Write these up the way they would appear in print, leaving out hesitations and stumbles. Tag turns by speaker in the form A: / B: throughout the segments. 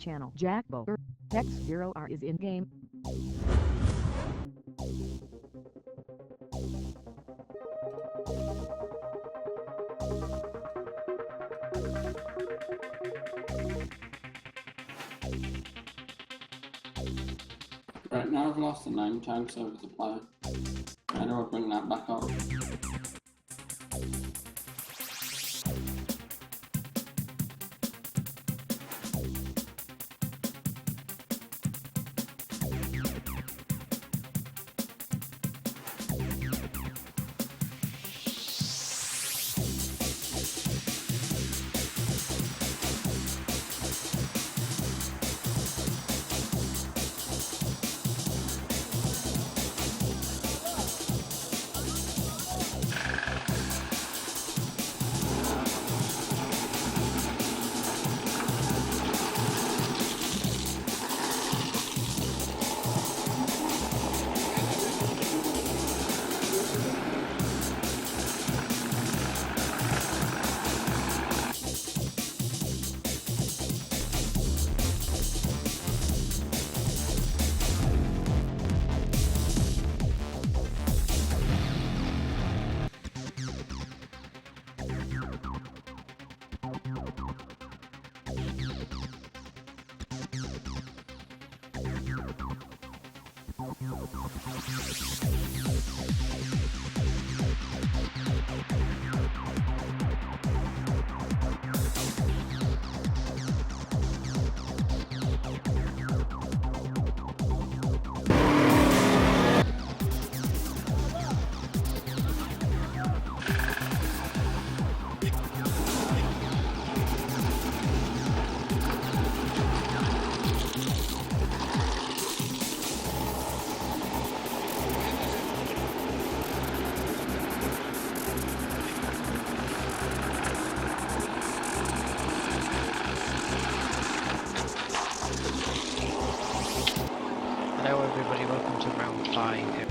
A: channel. Jacarepaguá. X0R is in game.
B: Right, now I've lost the 9 time server supply. How do I bring that back up?
C: Hello everybody, welcome to round 5.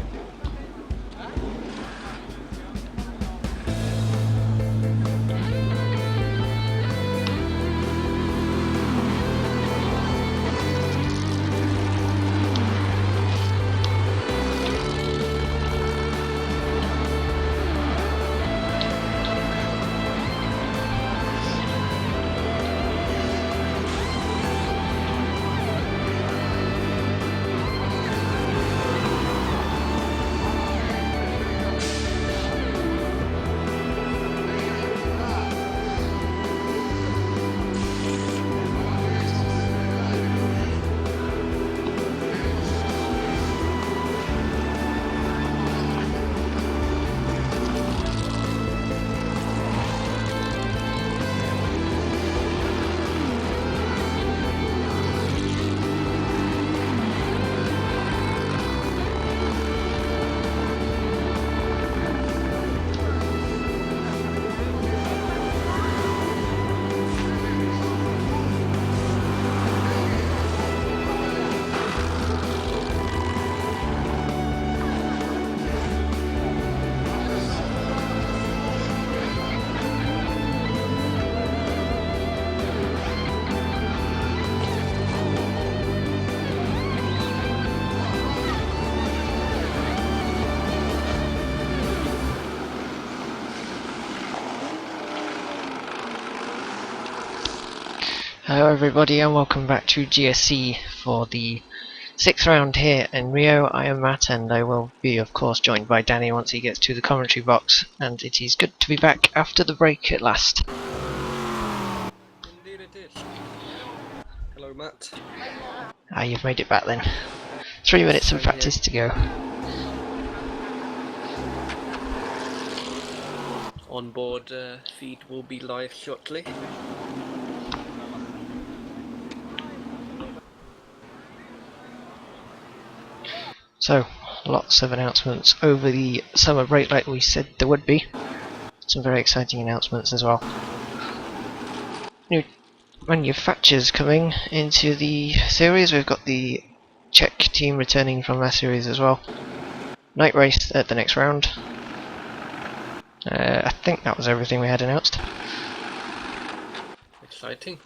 C: Hello everybody and welcome back to GSC for the 6th round here in Rio. I am Matt and I will be of course joined by Danny once he gets to the commentary box, and it is good to be back after the break at last.
D: Indeed it is. Hello Matt.
C: Ah, you've made it back then. 3 minutes of practice to go.
D: Onboard feed will be live shortly.
C: So, lots of announcements over the summer break like we said there would be. Some very exciting announcements as well. New manufacturers coming into the series. We've got the Czech team returning from that series as well. Night race at the next round. I think that was everything we had announced.
D: Exciting.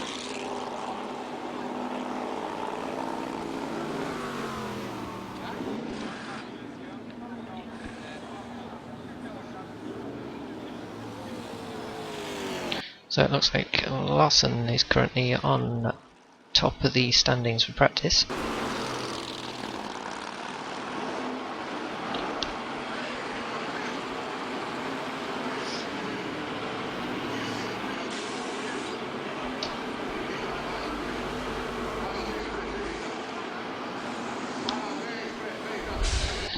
C: So it looks like Larson is currently on top of the standings for practice.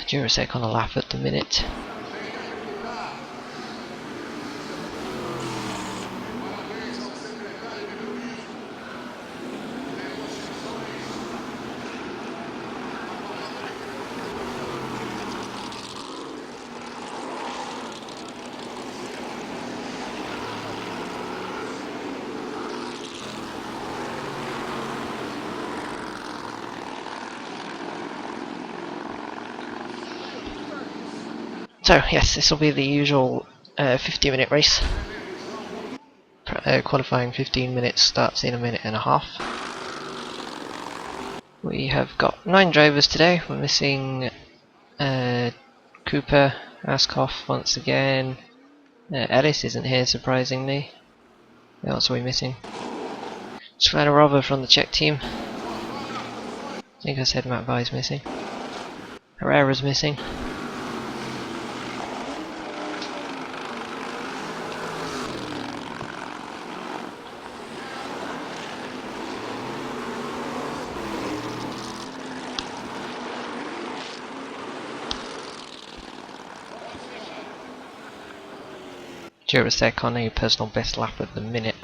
C: Jurasek on a lap at the minute. So yes, this will be the usual 50-minute race. Qualifying 15 minutes starts in a minute and a half. We have got 9 drivers today. We're missing Cooper, Askoff once again. Ellis isn't here surprisingly. Who else are we missing? Shlanarova from the Czech team. I think I said Matt Vai's missing. Herrera's missing. Jurasek on a personal best lap at the minute.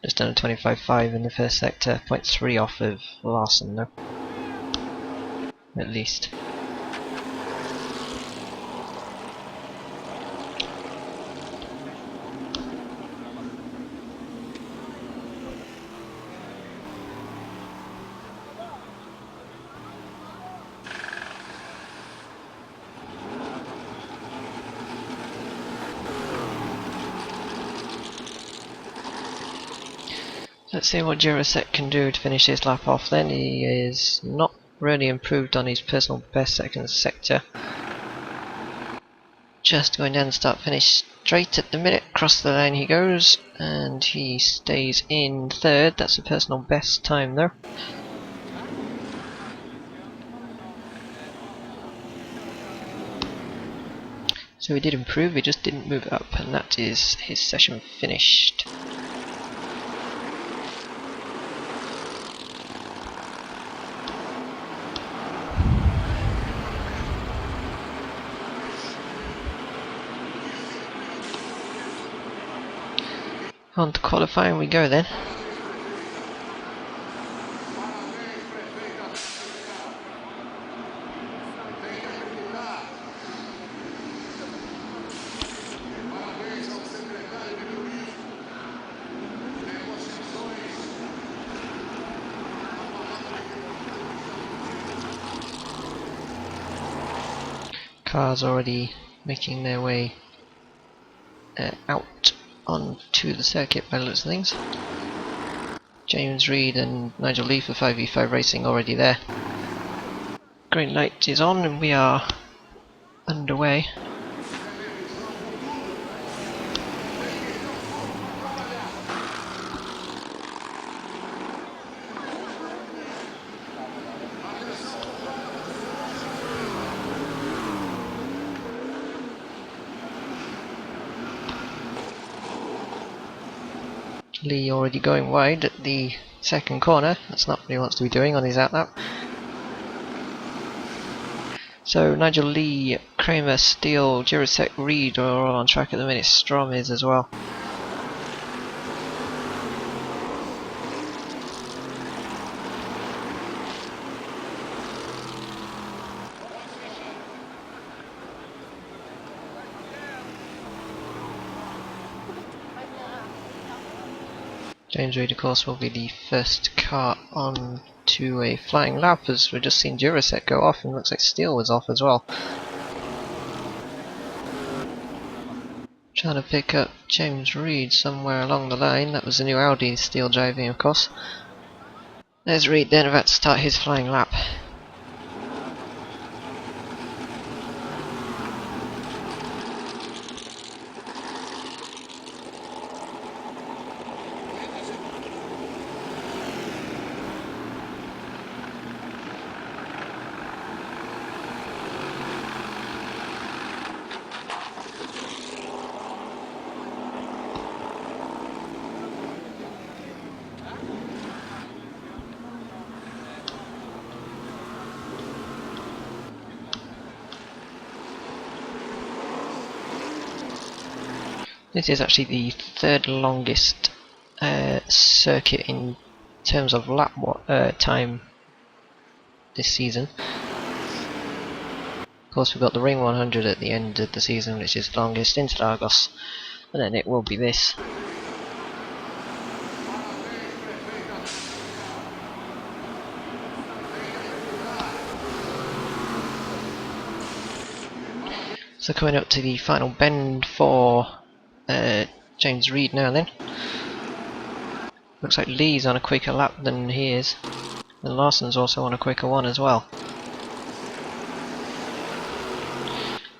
C: Just done a 25.5 in the first sector, 0.3 off of Larson though. At least. Let's see what Jurasek can do to finish his lap off then. He is not really improved on his personal best second sector. Just going down the start finish straight at the minute, across the line he goes, and he stays in third. That's a personal best time though. So he did improve, he just didn't move up, and that is his session finished. On to qualifying we go then. Cars already making their way out onto the circuit by the looks of things. James Reed and Nigel Lee for 5v5 racing already there. Green light is on and we are underway. Lee already going wide at the second corner. That's not what he wants to be doing on his outlap. So Nigel Lee, Kramer, Steele, Jurasek, Reed are all on track at the minute. Strom is as well. James Reed of course will be the first car on to a flying lap, as we've just seen Jurasek go off and looks like Steele was off as well. Trying to pick up James Reed somewhere along the line. That was the new Audi Steele driving of course. There's Reed then about to start his flying lap. This is actually the third longest circuit in terms of lap time this season. Of course, we've got the Ring 100 at the end of the season, which is the longest, Interlagos, and then it will be this. So coming up to the final bend for James Reed now then. Looks like Lee's on a quicker lap than he is, and Larson's also on a quicker one as well.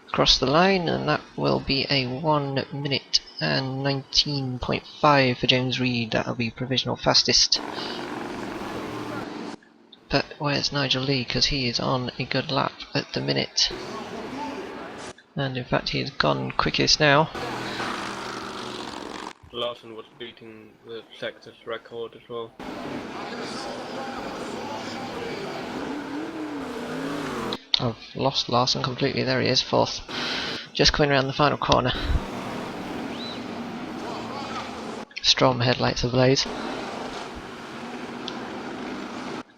C: Across the line, and that will be a 1 minute and 19.5 for James Reed. That'll be provisional fastest. But where's Nigel Lee? Because he is on a good lap at the minute. And in fact he has gone quickest now.
D: Larson was beating the sector's record as well.
C: I've lost Larson completely. There he is, fourth. Just coming around the final corner. Strom headlights ablaze.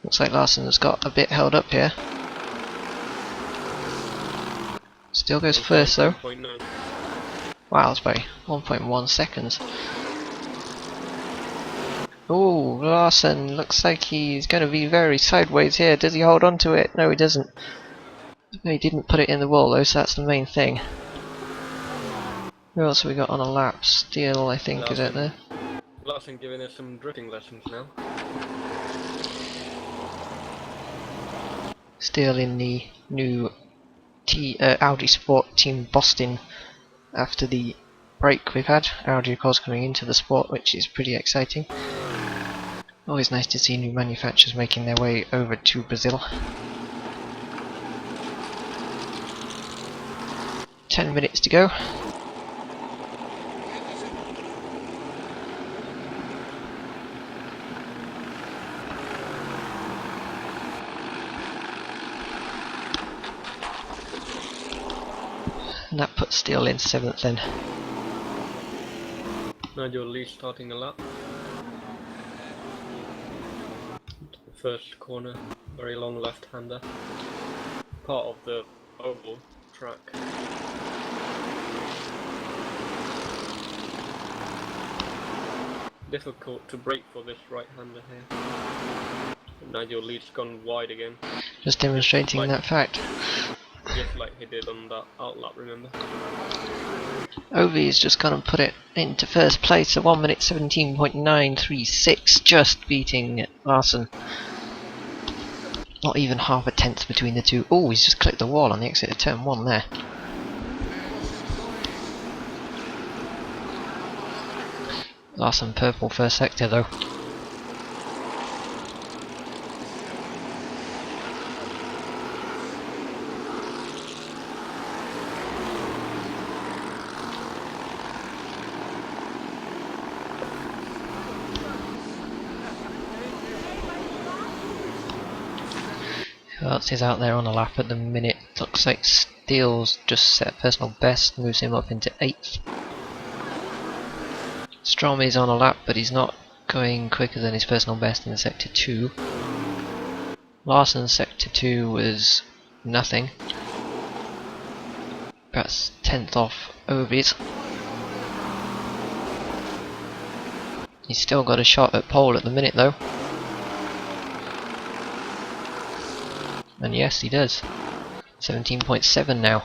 C: Looks like Larson has got a bit held up here. Still goes first though.
D: 1.9.
C: Wow, that's by 1.1 seconds. Oh, Larson looks like he's going to be very sideways here. Does he hold on to it? No, he doesn't. No, he didn't put it in the wall though, so that's the main thing. Who else have we got on a lap? Steele, I think, is it there?
D: Larson giving us some drifting lessons now.
C: Steele in the new Audi Sport Team Boston after the break we've had. Audi of course coming into the sport, which is pretty exciting. Always nice to see new manufacturers making their way over to Brazil. 10 minutes to go. And that puts Steele in 7th then.
D: Nigel Lee starting a lap. The first corner, very long left-hander. Part of the oval track. Difficult to brake for this right-hander here. Nigel Lee's gone wide again.
C: Just demonstrating that fact.
D: Just like he did on that outlap, remember?
C: Ovi's just gone and put it into first place, a 1 minute 17.936, just beating Larson. Not even half a tenth between the two. Oh, he's just clipped the wall on the exit of turn 1 there. Larson purple first sector though. Who else is out there on a lap at the minute? Looks like Steele's just set personal best, moves him up into 8th. Strom is on a lap, but he's not going quicker than his personal best in sector 2. Larson's sector 2 was nothing. That's 10th off Ovi's. He's still got a shot at pole at the minute though. And yes, he does. 17.7 now.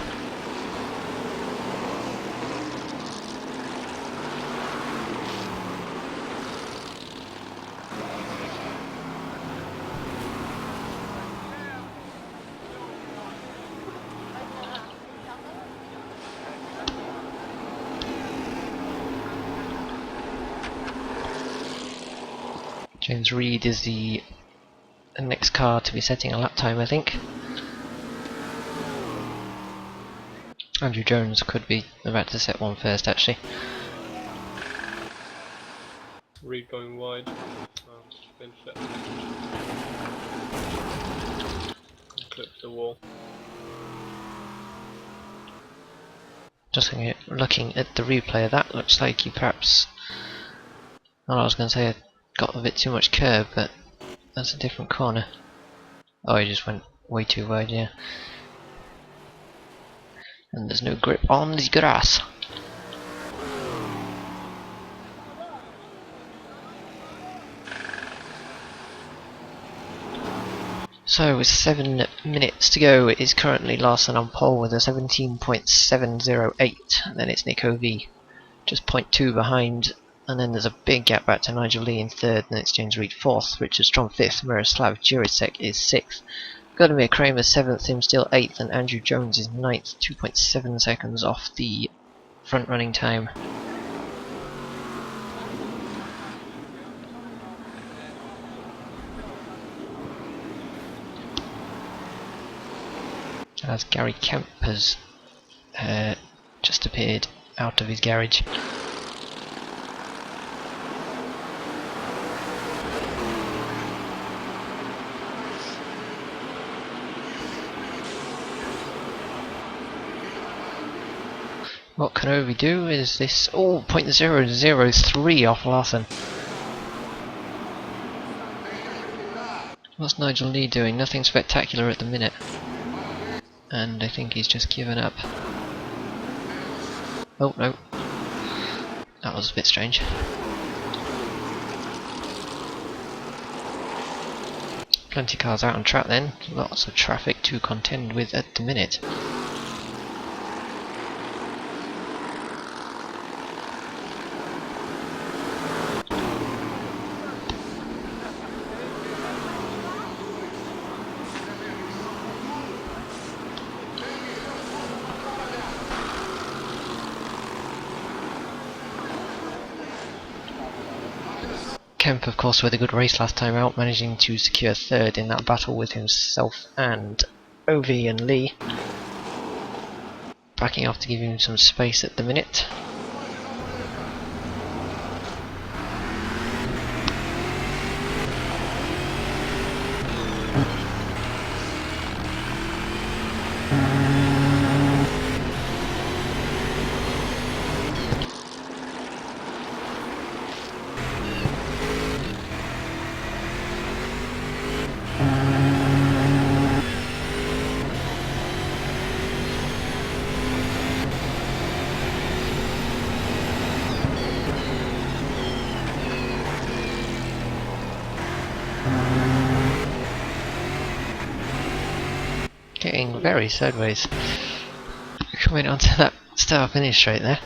C: James Reed is the next car to be setting a lap time, I think. Andrew Jones could be about to set one first, actually.
D: Reed going wide. Been set. Clips the wall.
C: Just looking at the replay, that looks like he perhaps... Well, I was going to say I got a bit too much curve, but that's a different corner. Oh, he just went way too wide, yeah. And there's no grip on the grass. So with 7 minutes to go, it is currently Larson on pole with a 17.708, and then it's Nick O.V. just 0.2 behind, and then there's a big gap back to Nigel Lee in 3rd, and it's James Reed 4th, Richard Strong 5th, Miroslav Juricek is 6th, Vladimir Kramer 7th, him still 8th, and Andrew Jones is 9th, 2.7 seconds off the front running time. As Gary Kemp has just appeared out of his garage. What can Ovi do is this... Oh, 0.003 off Larson. What's Nigel Lee doing? Nothing spectacular at the minute. And I think he's just given up. Oh no, that was a bit strange. Plenty of cars out on track then, lots of traffic to contend with at the minute. Kemp, of course, with a good race last time out, managing to secure 3rd in that battle with himself and OV and Lee. Backing off to give him some space at the minute. Getting very sideways. Coming onto that start finish straight there.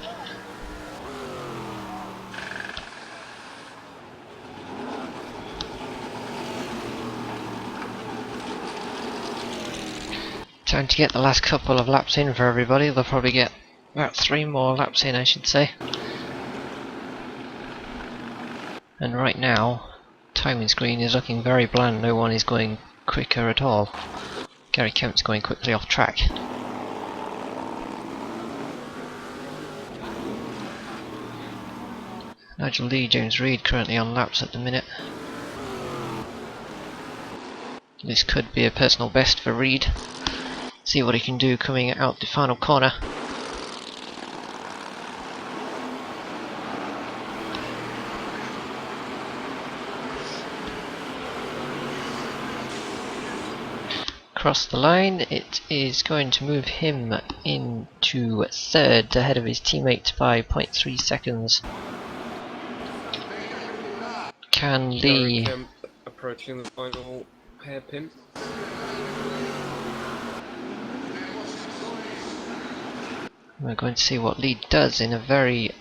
C: Time to get the last couple of laps in for everybody. They'll probably get about 3 more laps in, I should say. And right now, timing screen is looking very bland. No one is going quicker at all. Gary Kemp's going quickly off track. Nigel Lee, James Reed currently on laps at the minute. This could be a personal best for Reed. See what he can do coming out the final corner. Across the line, it is going to move him into 3rd ahead of his teammate by 0.3 seconds. Can Lee...
D: Kemp approaching the final hairpin.
C: We're going to see what Lee does in a very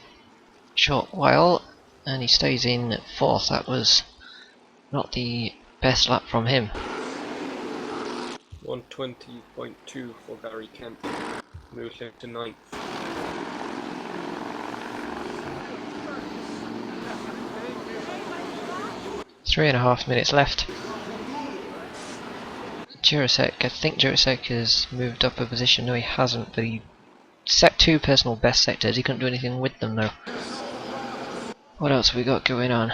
C: short while, and he stays in 4th. That was not the best lap from him.
D: 120.2 for Gary Kemp, moves him to 9th.
C: Three and a half minutes left. Juricek, I think Juricek has moved up a position. No, he hasn't, but he set 2 personal best sectors. He couldn't do anything with them though. What else have we got going on?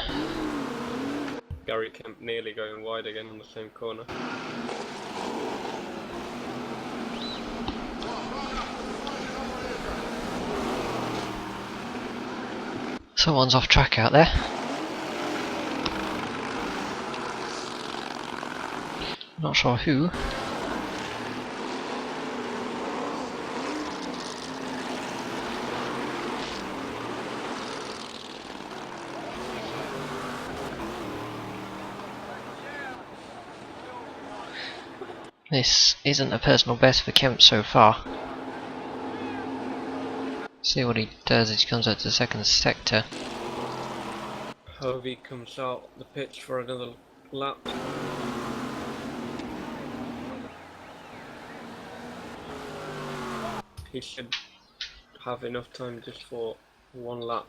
D: Gary Kemp nearly going wide again on the same corner.
C: Someone's off track out there. Not sure who. This isn't a personal best for Kemp so far. See what he does as he comes out to the second sector.
D: Hovey comes out the pitch for another lap. He should have enough time just for one lap.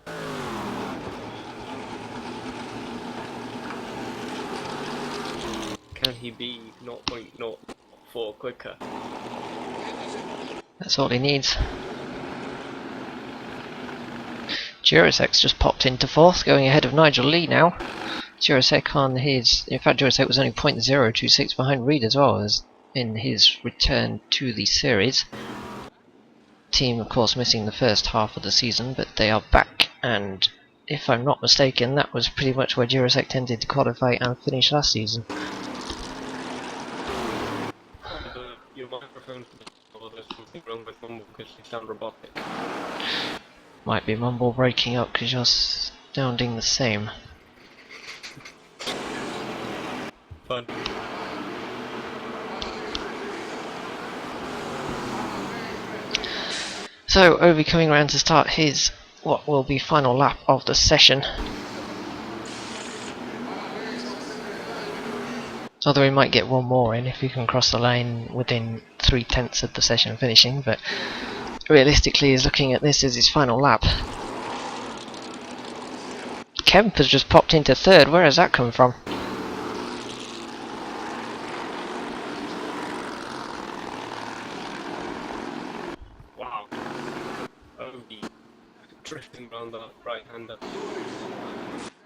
D: Can he be 0.04 quicker?
C: That's all he needs. Jacarepaguá just popped into 4th, going ahead of Nigel Lee now. Jacarepaguá on his... In fact, Jacarepaguá was only 0.026 behind Reed as well, as in his return to the series. Team, of course, missing the first half of the season, but they are back, and if I'm not mistaken, that was pretty much where Jacarepaguá tended to qualify and finish last season.
D: Your microphone's there's something wrong with Mumble because you sound robotic.
C: Might be Mumble breaking up because you're sounding the same.
D: Fun.
C: So, Ovi coming around to start his, what will be final lap of the session. Although he might get one more in if he can cross the line within 3/10 of the session finishing, but realistically he's looking at this as his final lap. Kemp has just popped into 3rd, where has that come from?
D: Wow. Ovi drifting around that right-hander.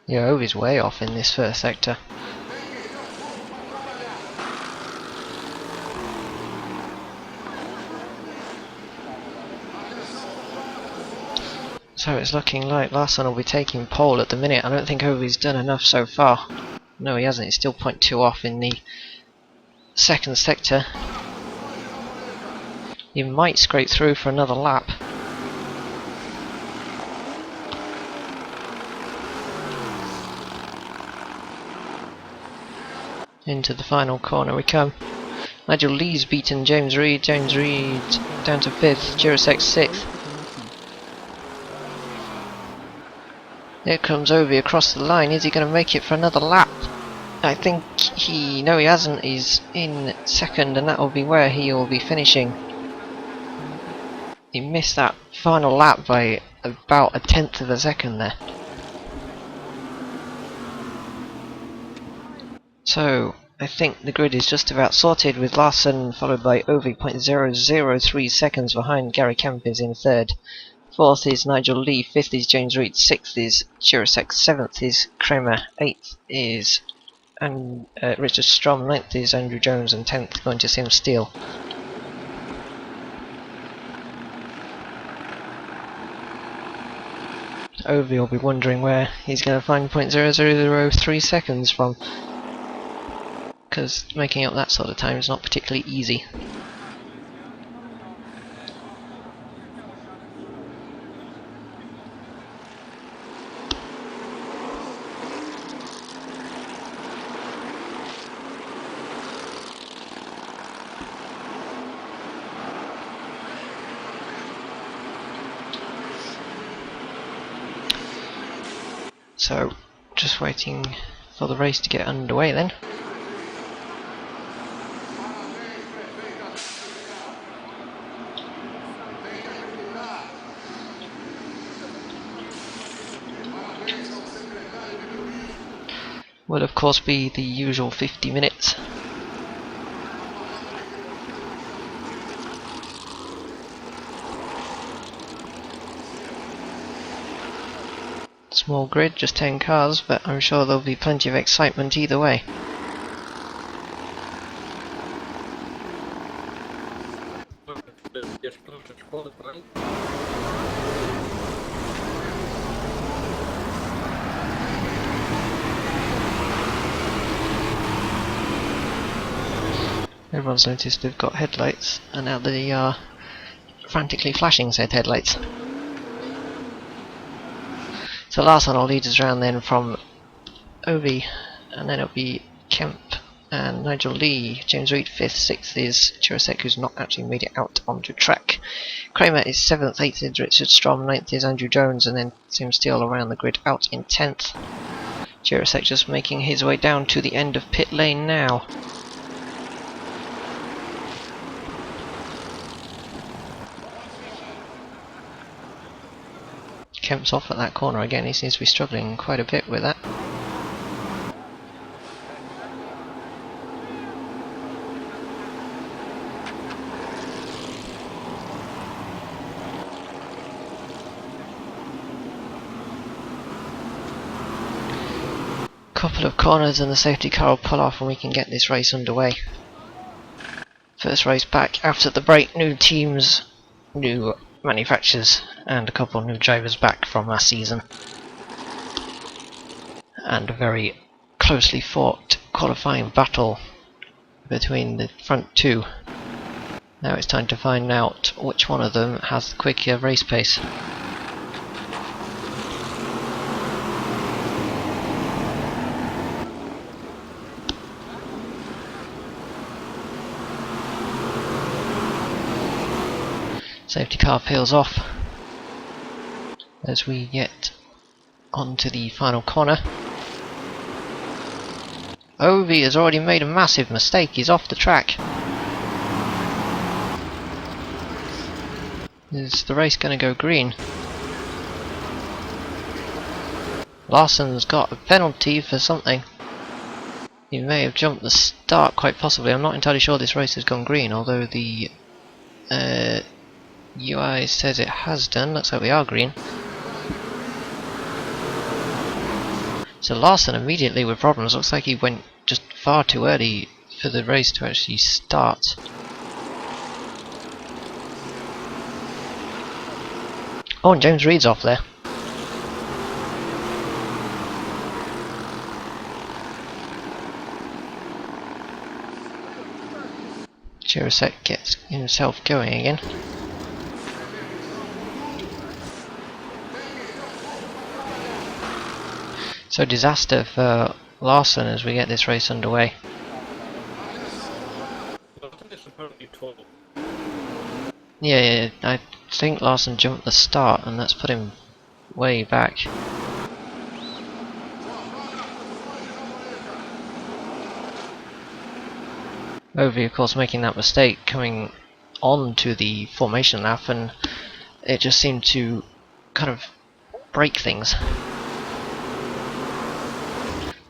C: Yeah, Ovi's way off in this first sector. So it's looking like Larson will be taking pole at the minute. I don't think Ovi's done enough so far. No, he hasn't. He's still 0.2 off in the second sector. He might scrape through for another lap. Into the final corner we come. Nigel Lee's beaten James Reed. James Reed down to 5th. Jacarepaguá 6th. Here comes Ovi across the line. Is he going to make it for another lap? I think no, he hasn't. He's in 2nd, and that will be where he will be finishing. He missed that final lap by about 1/10 of a second there. So I think the grid is just about sorted, with Larson followed by Ovi 0.003 seconds behind. Gary Kemp is in 3rd. 4th is Nigel Lee, 5th is James Reed, 6th is Jacarepaguá, 7th is Kramer, 8th is Richard Strom, 9th is Andrew Jones, and 10th going to Sim Steele. Ovi will be wondering where he's going to find 0.0003 seconds from, because making up that sort of time is not particularly easy. So, just waiting for the race to get underway then. Will of course be the usual 50 minutes. Small grid, just 10 cars, but I'm sure there'll be plenty of excitement either way. Everyone's noticed they've got headlights, and now they are frantically flashing said headlights. So last one will lead us around then from Ovi, and then it'll be Kemp and Nigel Lee. James Reed 5th, 6th is Chirasek, who's not actually made it out onto track. Kramer is 7th, 8th is Richard Strom, 9th is Andrew Jones, and then Tim Steele around the grid out in 10th. Chirasek just making his way down to the end of pit lane now. Kemp's off at that corner again, he seems to be struggling quite a bit with that. Couple of corners and the safety car will pull off and we can get this race underway. First race back after the break, new teams, new manufacturers and a couple of new drivers back from last season. And a very closely fought qualifying battle between the front two. Now it's time to find out which one of them has the quicker race pace. Safety car peels off as we get onto the final corner. Ovi has already made a massive mistake, he's off the track. Is the race going to go green? Larson's got a penalty for something. He may have jumped the start, quite possibly. I'm not entirely sure this race has gone green, although the UI says it has done. Looks like we are green. So Larson immediately with problems. Looks like he went just far too early for the race to actually start. Oh, and James Reed's off there. Chirasek gets himself going again. So disaster for Larson as we get this race underway. Yeah, I think Larson jumped the start and that's put him way back. Ovi of course making that mistake coming on to the formation lap, and it just seemed to kind of break things.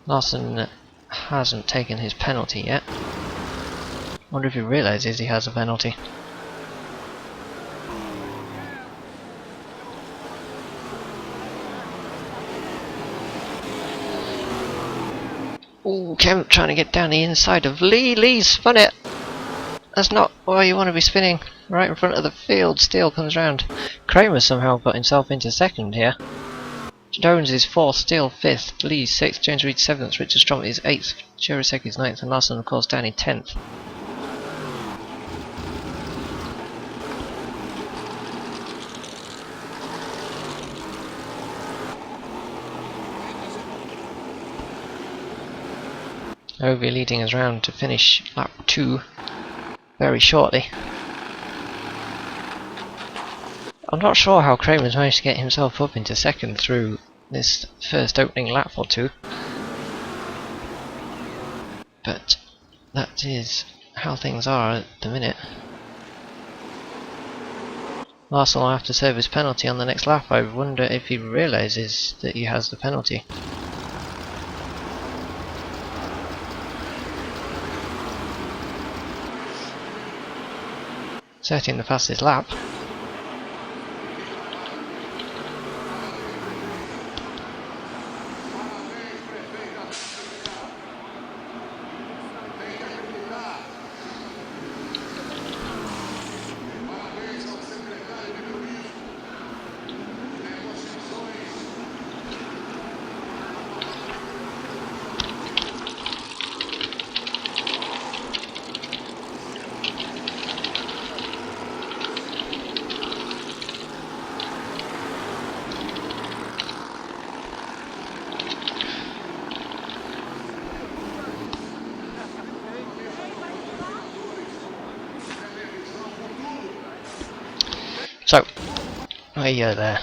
C: Larson hasn't taken his penalty yet. Wonder if he realises he has a penalty. Ooh, Kemp trying to get down the inside of Lee. Lee spun it. That's not where you want to be spinning. Right in front of the field. Steele comes round. Kramer somehow got himself into second here. Jones is 4th, Steele 5th, Lee 6th, James Reed 7th, Richard Strom is 8th, Chirasek is 9th, and Larson of course Dani 10th. Ovi leading us round to finish lap 2 very shortly. I'm not sure how Kramer's managed to get himself up into second through this first opening lap or two, but that is how things are at the minute. Larson will have to serve his penalty on the next lap. I wonder if he realises that he has the penalty. Setting the fastest lap. So, there.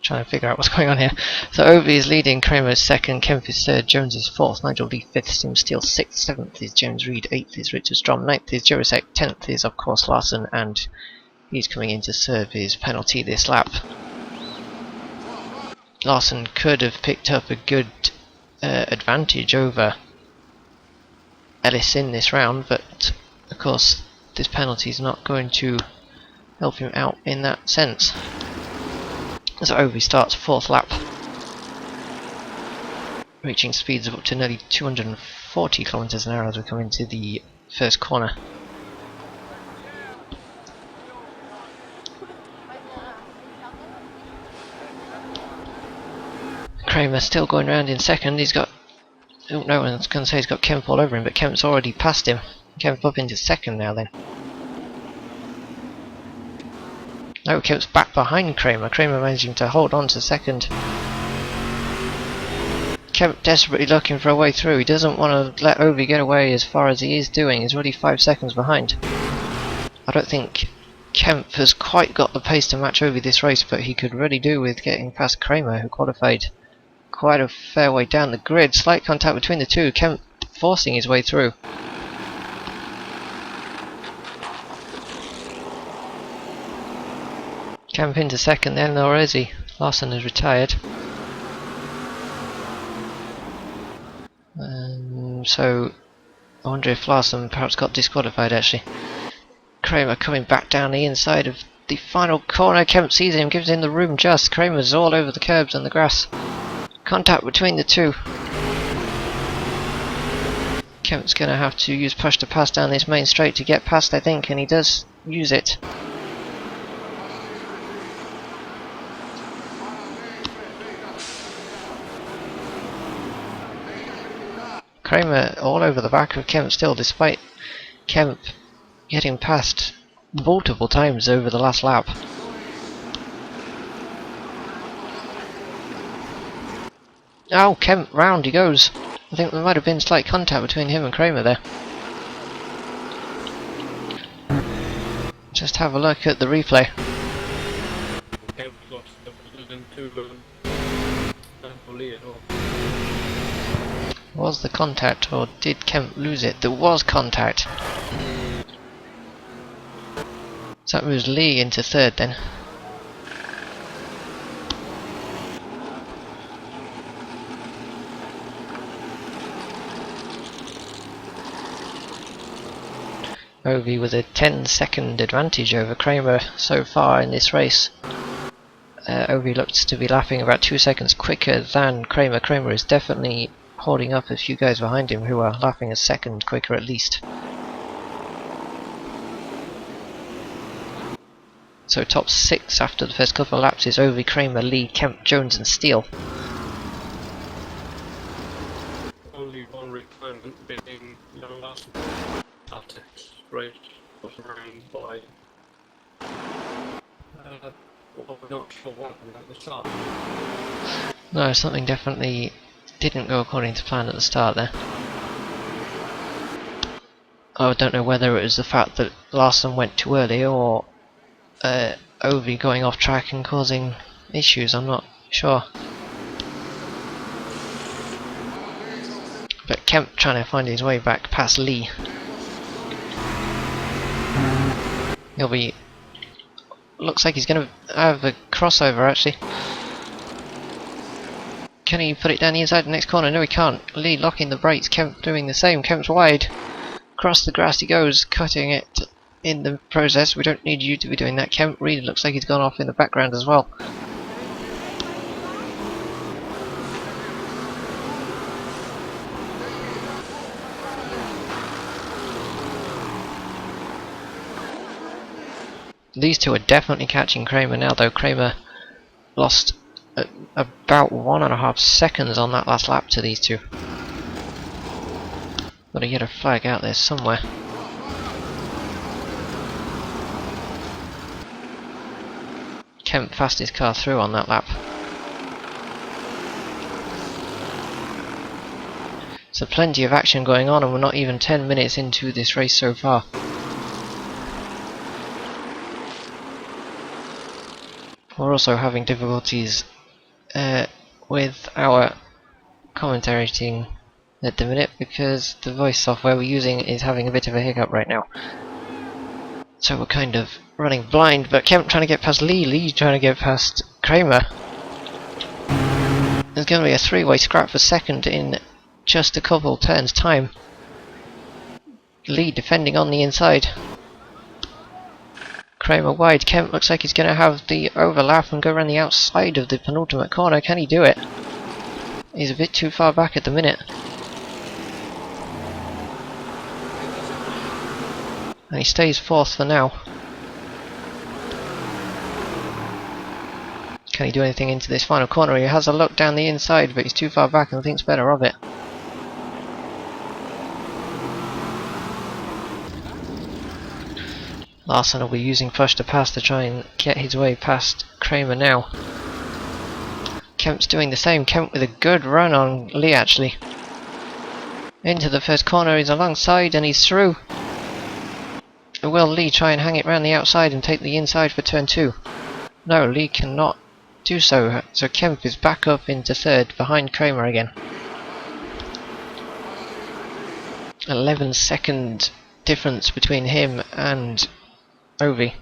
C: Trying to figure out what's going on here. So Ovi is leading, Kramer is second, Kempf is third, Jones is fourth, Nigel Lee fifth, Sim Steele sixth, seventh is James Reed, eighth is Richard Strom, ninth is Jurasek, 10th is of course Larson, and he's coming in to serve his penalty this lap. Larson could have picked up a good advantage over Ellis in this round, but of course this penalty is not going to help him out in that sense. So Ovi starts 4th lap, reaching speeds of up to nearly 240 km an hour as we come into the first corner. Kramer still going around in second. He's got, oh no, I was going to say he's got Kempf all over him, but Kempf's already passed him. Kempf up into second now then. No, Kempf's back behind Kramer. Kramer managing to hold on to second. Kempf desperately looking for a way through. He doesn't want to let Ovi get away as far as he is doing. He's already 5 seconds behind. I don't think Kempf has quite got the pace to match Ovi this race, but he could really do with getting past Kramer, who qualified quite a fair way down the grid. Slight contact between the two. Kempf forcing his way through. Kempf into second then, or is he? Larson has retired. So I wonder if Larson perhaps got disqualified actually. Kramer coming back down the inside of the final corner. Kempf sees him, gives him the room just. Kramer's all over the curbs and the grass. Contact between the two. Kempf's going to have to use push to pass down this main straight to get past, I think, and he does use it. Kramer all over the back of Kempf still, despite Kempf getting past multiple times over the last lap. Oh, Kempf round he goes. I think there might have been slight contact between him and Kramer there. Just have a look at the replay.
D: Kempf lost than 2
C: Was the contact, or did Kempf lose it? There was contact. So that moves Lee into third then. Ovi with a 10-second advantage over Kramer so far in this race. Ovi looks to be lapping about 2 seconds quicker than Kramer. Kramer is definitely holding up a few guys behind him who are lapping a second quicker at least. So top 6 after the first couple of laps is Ovi, Kramer, Lee, Kempf, Jones and Steele.
D: Only one retirement being young Larson after his race was ruined by well, we're not sure what happened at the start.
C: No, something definitely didn't go according to plan at the start there. I don't know whether it was the fact that Larson went too early or Ovi going off track and causing issues, I'm not sure. But Kempf trying to find his way back past Lee. He'll be... looks like he's going to have a crossover actually. Can he put it down the inside the next corner? No, he can't. Lee locking the brakes, Kempf doing the same. Kempf's wide. Across the grass he goes, cutting it in the process. We don't need you to be doing that. Kempf really looks like he's gone off in the background as well. These two are definitely catching Kramer now though. Kramer lost about 1.5 seconds on that last lap to these two. Gotta get a flag out there somewhere. Kempf fast his car through on that lap. So plenty of action going on and we're not even 10 minutes into this race so far. We're also having difficulties with our commentating at the minute because the voice software we're using is having a bit of a hiccup right now. So we're kind of running blind, but Kemp trying to get past Lee, Lee trying to get past Kramer. There's going to be a three-way scrap for second in just a couple turns time. Lee defending on the inside. Kramer wide, Kemp looks like he's going to have the overlap and go around the outside of the penultimate corner. Can he do it? He's a bit too far back at the minute. And he stays fourth for now. Can he do anything into this final corner? He has a look down the inside, but he's too far back and thinks better of it. Larson will be using push to pass to try and get his way past Kramer now. Kemp's doing the same. Kemp with a good run on Lee actually. Into the first corner, he's alongside and he's through. Will Lee try and hang it round the outside and take the inside for turn 2? No, Lee cannot do so. So Kemp is back up into third behind Kramer again. 11-second difference between him and Ovi.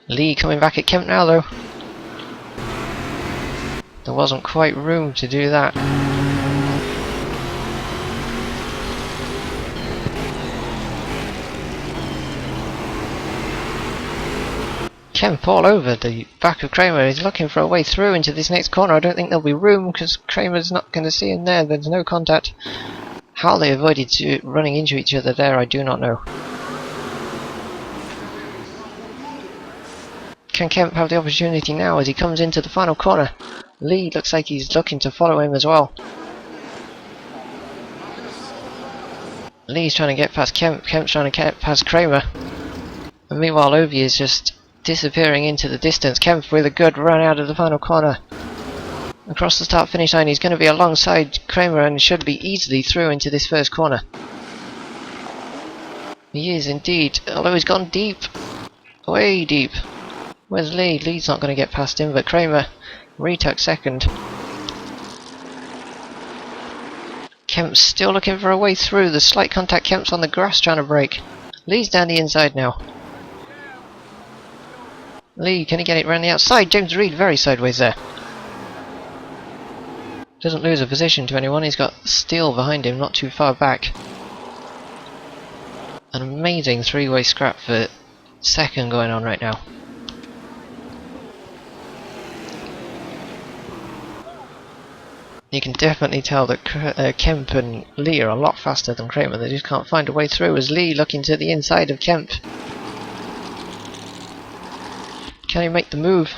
C: Lee coming back at Kemp now though. There wasn't quite room to do that. Kemp all over the back of Kramer. He's looking for a way through into this next corner. I don't think there'll be room because Kramer's not going to see him there. There's no contact. How they avoided running into each other there, I do not know. Can Kemp have the opportunity now as he comes into the final corner? Lee looks like he's looking to follow him as well. Lee's trying to get past Kemp. Kemp's trying to get past Kramer. And meanwhile, Ovi is just disappearing into the distance. Kemp with a good run out of the final corner. Across the start finish line, he's going to be alongside Kramer and should be easily through into this first corner. He is indeed, although he's gone deep. Way deep. Where's Lee? Lee's not going to get past him, but Kramer retook second. Kemp's still looking for a way through. The slight contact. Kemp's on the grass trying to break. Lee's down the inside now. Lee, can he get it around the outside? James Reed very sideways there. Doesn't lose a position to anyone. He's got Steele behind him, not too far back. An amazing three-way scrap for second going on right now. You can definitely tell that Kemp and Lee are a lot faster than Kramer. They just can't find a way through as Lee looking to the inside of Kemp. Can he make the move?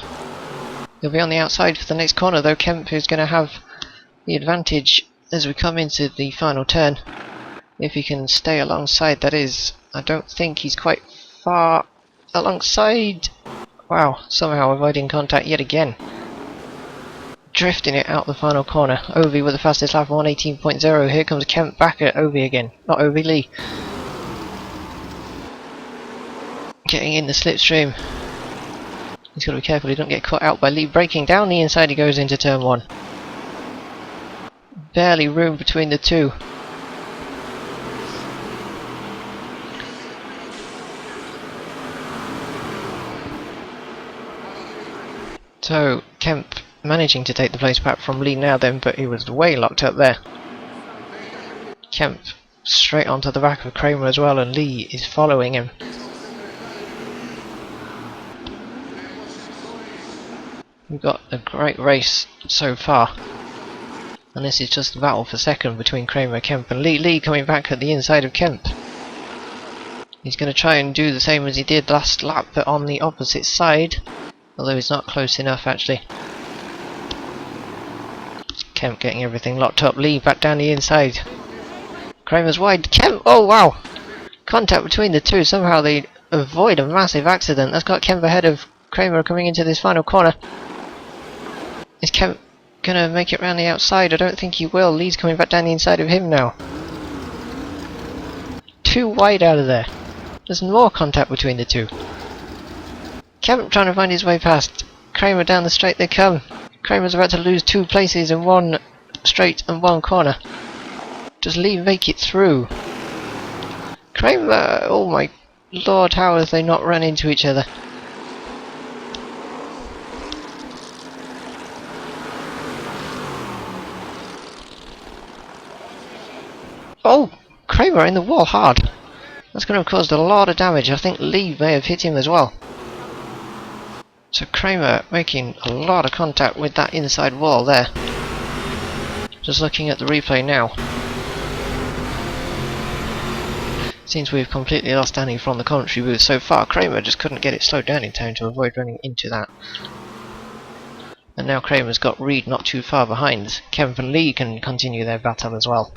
C: He'll be on the outside for the next corner though. Kemp is going to have the advantage as we come into the final turn. If he can stay alongside, that is. I don't think he's quite far alongside. Wow, somehow avoiding contact yet again. Drifting it out the final corner. Ovi with the fastest lap of 118.0. Here comes Kemp back at Ovi again. Not Ovi, Lee. Getting in the slipstream. He's got to be careful he don't get caught out by Lee. Breaking down the inside, he goes into turn 1. Barely room between the two. So, Kemp managing to take the place back from Lee now then, but he was way locked up there. Kemp straight onto the back of Kramer as well, and Lee is following him. We've got a great race so far, and this is just a battle for second between Kramer, Kemp and Lee. Lee coming back at the inside of Kemp. He's going to try and do the same as he did last lap, but on the opposite side, although he's not close enough actually. Kemp getting everything locked up. Lee back down the inside. Kramer's wide. Kemp! Oh wow! Contact between the two. Somehow they avoid a massive accident. That's got Kemp ahead of Kramer coming into this final corner. Is Kemp gonna make it round the outside? I don't think he will. Lee's coming back down the inside of him now. Too wide out of there. There's more contact between the two. Kemp trying to find his way past. Kramer down the straight they come. Kramer's about to lose 2 places in 1 straight and 1 corner. Does Lee make it through? Kramer, oh my lord, how have they not run into each other? Oh, Kramer in the wall hard. That's going to have caused a lot of damage. I think Lee may have hit him as well. So Kramer making a lot of contact with that inside wall there. Just looking at the replay now. Seems we've completely lost Danny from the commentary booth so far. Kramer just couldn't get it slowed down in time to avoid running into that. And now Kramer's got Reed not too far behind. Kemp and Lee can continue their battle as well.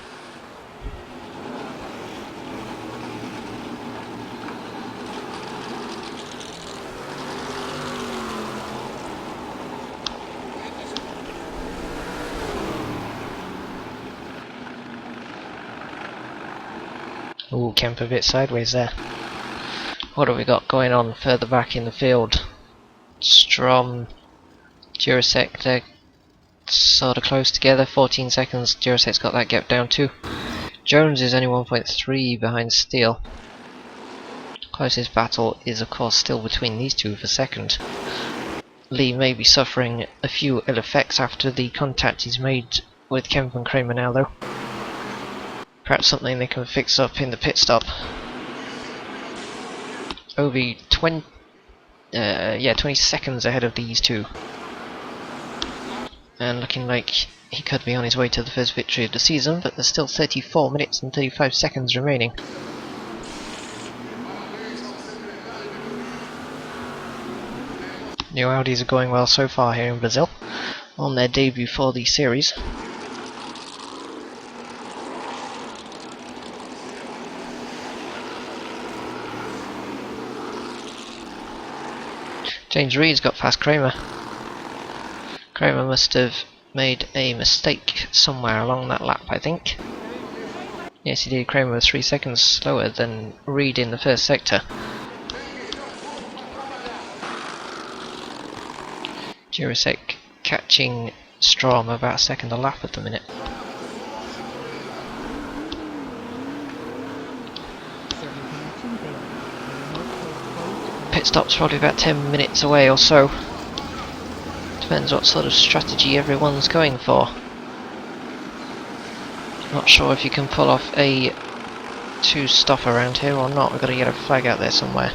C: Ooh, Kemp a bit sideways there. What have we got going on further back in the field? Strom, Jurasek, they're sort of close together. 14 seconds, Jurasek's got that gap down too. Jones is only 1.3 behind Steele. Closest battle is of course still between these two for second. Lee may be suffering a few ill effects after the contact he's made with Kemp and Kramer now though. Perhaps something they can fix up in the pit stop. Ovi 20 seconds ahead of these two. And looking like he could be on his way to the first victory of the season, but there's still 34 minutes and 35 seconds remaining. New Audis are going well so far here in Brazil, on their debut for the series. James Reed's got past Kramer. Kramer must have made a mistake somewhere along that lap, I think. Yes, he did. Kramer was 3 seconds slower than Reed in the first sector. Jurasek catching Strom about a second a lap at the minute. Pit stop's probably about 10 minutes away or so. Depends what sort of strategy everyone's going for. Not sure if you can pull off a 2-stop around here or not. We've got to get a flag out there somewhere.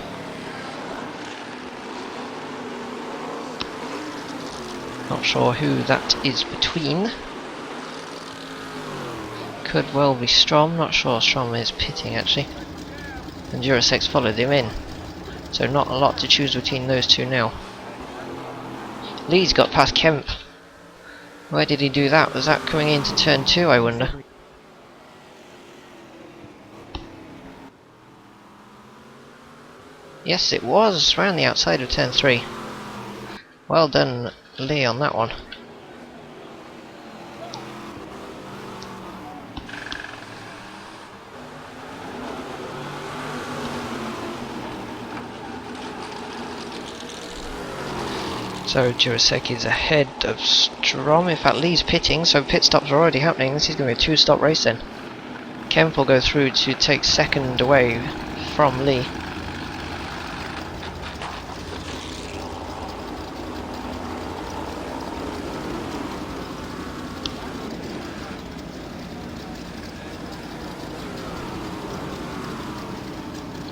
C: Not sure who that is between. Could well be Strom. Not sure Strom is pitting actually. And Jurasek's followed him in. So not a lot to choose between those two now. Lee's got past Kemp. Where did he do that? Was that coming into turn 2, I wonder? Yes, it was round the outside of turn 3. Well done, Lee, on that one. So Jurasek is ahead of Strom. In fact, Lee's pitting, so pit stops are already happening. This is going to be a 2-stop race then. Kemp will go through to take second away from Lee.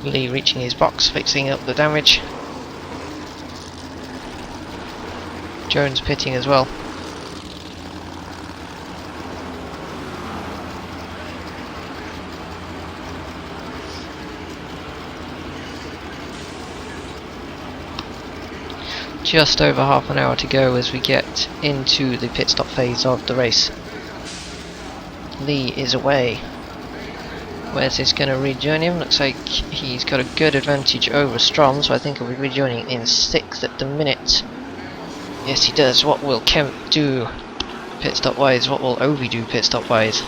C: Lee reaching his box, fixing up the damage. Jones pitting as well. Just over half an hour to go as we get into the pit stop phase of the race. Lee is away. Where's this going to rejoin him? Looks like he's got a good advantage over Strom, so I think he'll be rejoining in 6th at the minute. Yes, he does. What will Kemp do pit stop wise? What will Ovi do pit stop wise?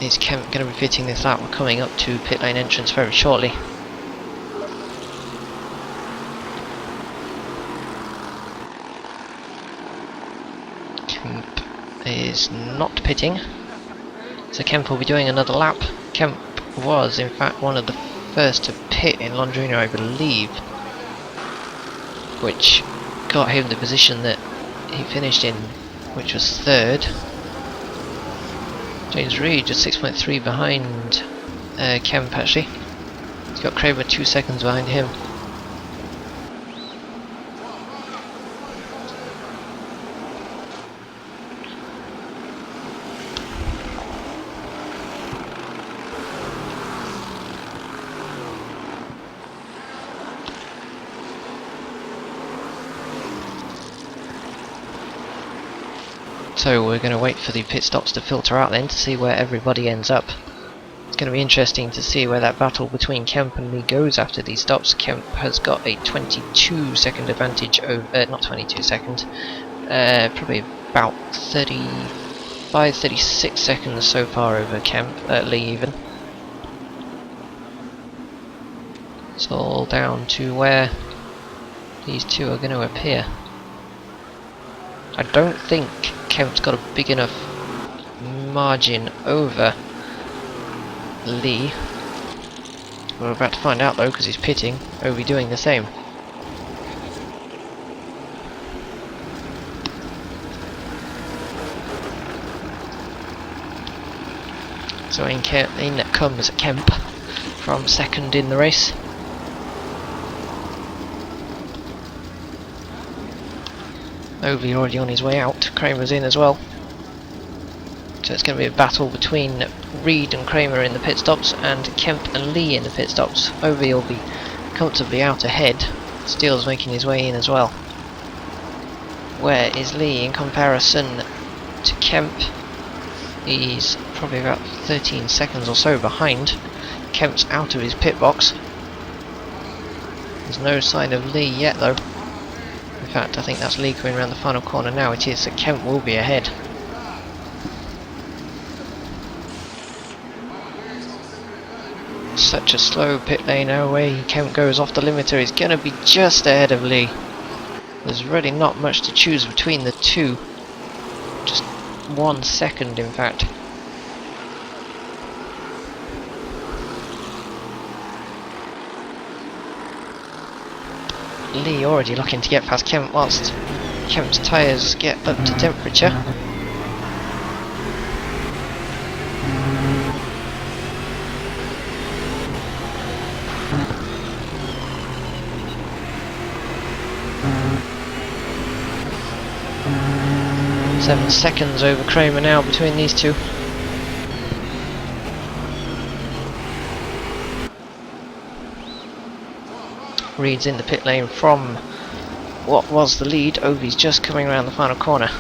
C: is Kemp going to be pitting this lap? We're coming up to pit lane entrance very shortly. Kemp is not pitting, so Kemp will be doing another lap. Kemp was in fact one of the first to pit in Londrina, I believe, which got him the position that he finished in, which was third. James Reed just 6.3 behind Kemp actually. He's got Kramer 2 seconds behind him. So we're going to wait for the pit stops to filter out then to see where everybody ends up. It's going to be interesting to see where that battle between Kemp and Lee goes after these stops. Kemp has got a 22 second advantage over, not 22 second, probably about 35, 36 seconds so far over Lee even. It's all down to where these two are going to appear. I don't think Kemp's got a big enough margin over Lee. We're about to find out though, because he's pitting. Ovi doing the same. So in comes Kemp from second in the race. Ovi already on his way out. Kramer's in as well. So it's going to be a battle between Reed and Kramer in the pit stops and Kemp and Lee in the pit stops. Ovi will be comfortably out ahead. Steele's making his way in as well. Where is Lee in comparison to Kemp? He's probably about 13 seconds or so behind. Kemp's out of his pit box. There's no sign of Lee yet though. In fact, I think that's Lee coming around the final corner now. It is, so Kemp will be ahead. Such a slow pit lane away. Kemp goes off the limiter. He's going to be just ahead of Lee. There's really not much to choose between the two. Just 1 second, in fact. Lee already looking to get past Kemp whilst Kemp's tyres get up to temperature. Seven seconds over Kramer now between these two. Reed's in the pit lane from what was the lead. Ovi's just coming around the final corner.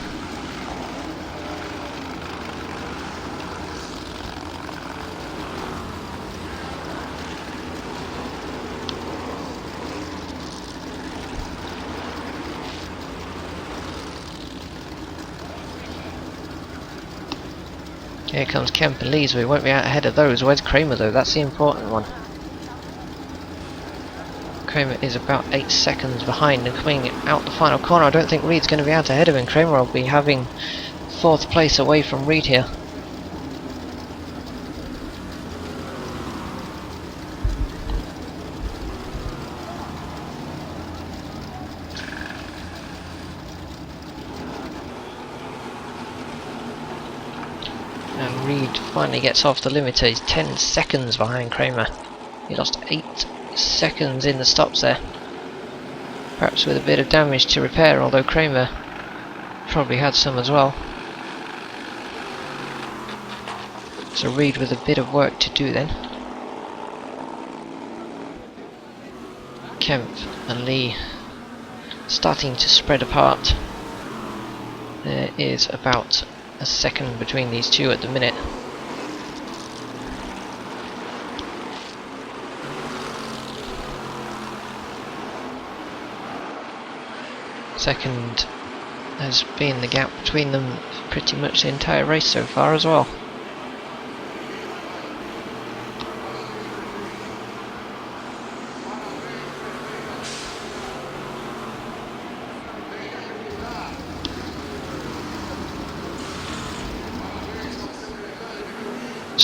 C: Here comes Kemp and Lee, so we won't be out ahead of those. Where's Kramer though? That's the important one. Kramer is about 8 seconds behind and coming out the final corner. I don't think Reed's going to be out ahead of him. Kramer will be having 4th place away from Reed here. And Reed finally gets off the limiter. He's 10 seconds behind Kramer. He lost 8 seconds in the stops there. Perhaps with a bit of damage to repair, although Kramer probably had some as well. So Reed with a bit of work to do then. Kemp and Lee starting to spread apart. There is about a second between these two at the minute. Second has been the gap between them pretty much the entire race so far as well.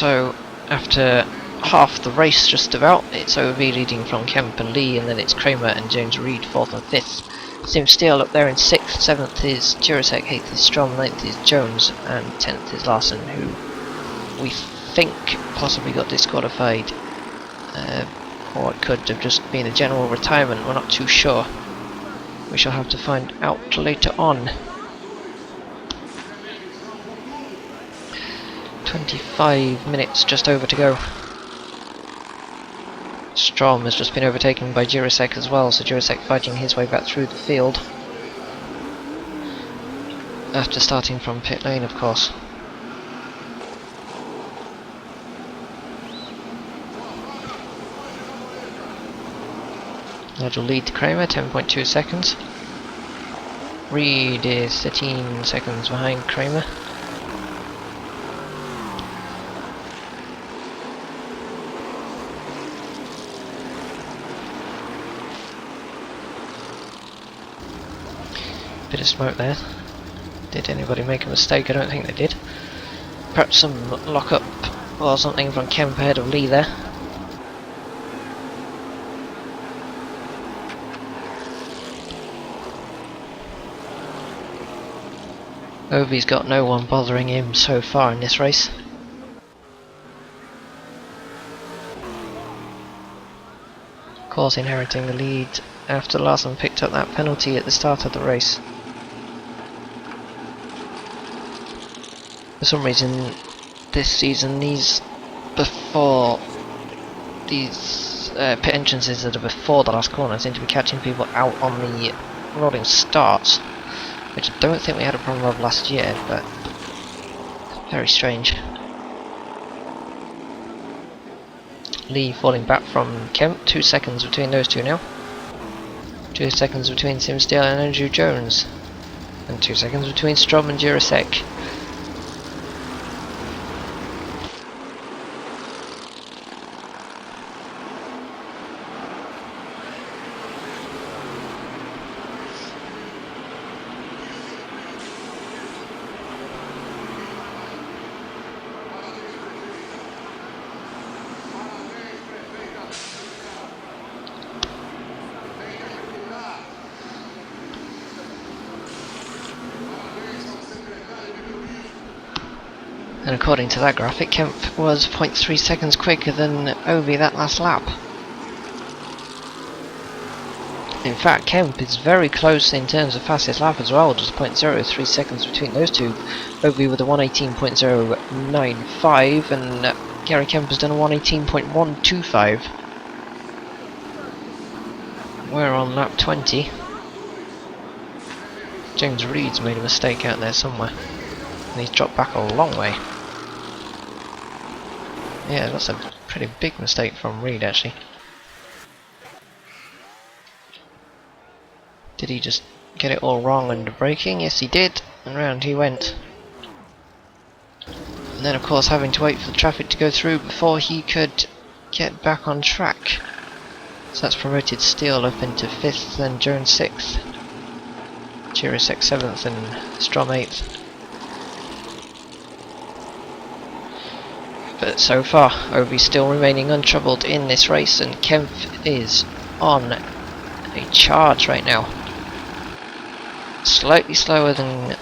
C: So after half the race just about, it's OV leading from Kemp and Lee, and then it's Kramer and James Reed 4th and 5th. Sim Steele up there in 6th, 7th is Jurasek, 8th is Strom, 9th is Jones, and 10th is Larson, who we think possibly got disqualified, or it could have just been a general retirement, we're not too sure. We shall have to find out later on. 25 minutes just over to go. Strom has just been overtaken by Jurasek as well, so Jurasek fighting his way back through the field. After starting from pit lane, of course. Nigel lead to Kramer, 10.2 seconds. Reed is 13 seconds behind Kramer. Bit of smoke there. Did anybody make a mistake? I don't think they did. Perhaps some lock-up or something from Kemp ahead of Lee there. Ovi's got no one bothering him so far in this race. Of course, inheriting the lead after Larson picked up that penalty at the start of the race. For some reason this season, these pit entrances that are before the last corner seem to be catching people out on the rolling starts, which I don't think we had a problem of last year, but very strange. Lee falling back from Kemp, 2 seconds between those two now. 2 seconds between Simsdale and Andrew Jones, and 2 seconds between Strom and Jurasek. And according to that graphic, Kemp was 0.3 seconds quicker than Ovi that last lap. In fact, Kemp is very close in terms of fastest lap as well, just 0.03 seconds between those two. Ovi with a 1:18.095 and Gary Kemp has done a 1:18.125. We're on lap 20. James Reed's made a mistake out there somewhere, and he's dropped back a long way. Yeah, that's a pretty big mistake from Reed actually. Did he just get it all wrong under braking? Yes he did, and round he went. And then of course having to wait for the traffic to go through before he could get back on track. So that's promoted Steele up into 5th, then Jones 6th. Jurasek 7th and Strom 8th. But so far, Ovi still remaining untroubled in this race, and Kemp is on a charge right now. Slightly slower than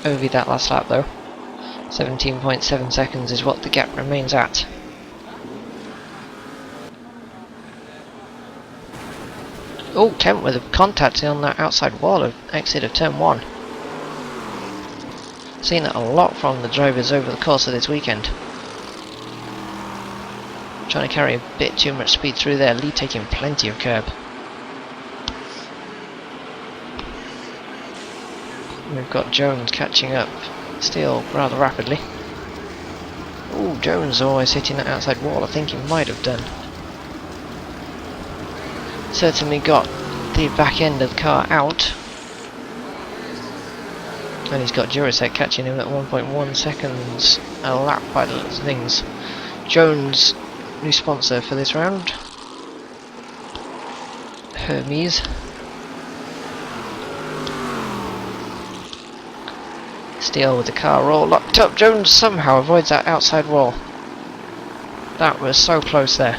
C: Ovi that last lap though. 17.7 seconds is what the gap remains at. Oh, Kemp with a contact on that outside wall of exit of turn 1. Seen that a lot from the drivers over the course of this weekend. Trying to carry a bit too much speed through there, Lee taking plenty of curb. We've got Jones catching up, still rather rapidly. Oh, Jones always hitting that outside wall, I think he might have done. Certainly got the back end of the car out. And he's got Jurasek catching him at 1.1 seconds a lap by the looks of things. Jones, new sponsor for this round, Hermes. Steele with the car all locked up. Jones somehow avoids that outside wall. That was so close there.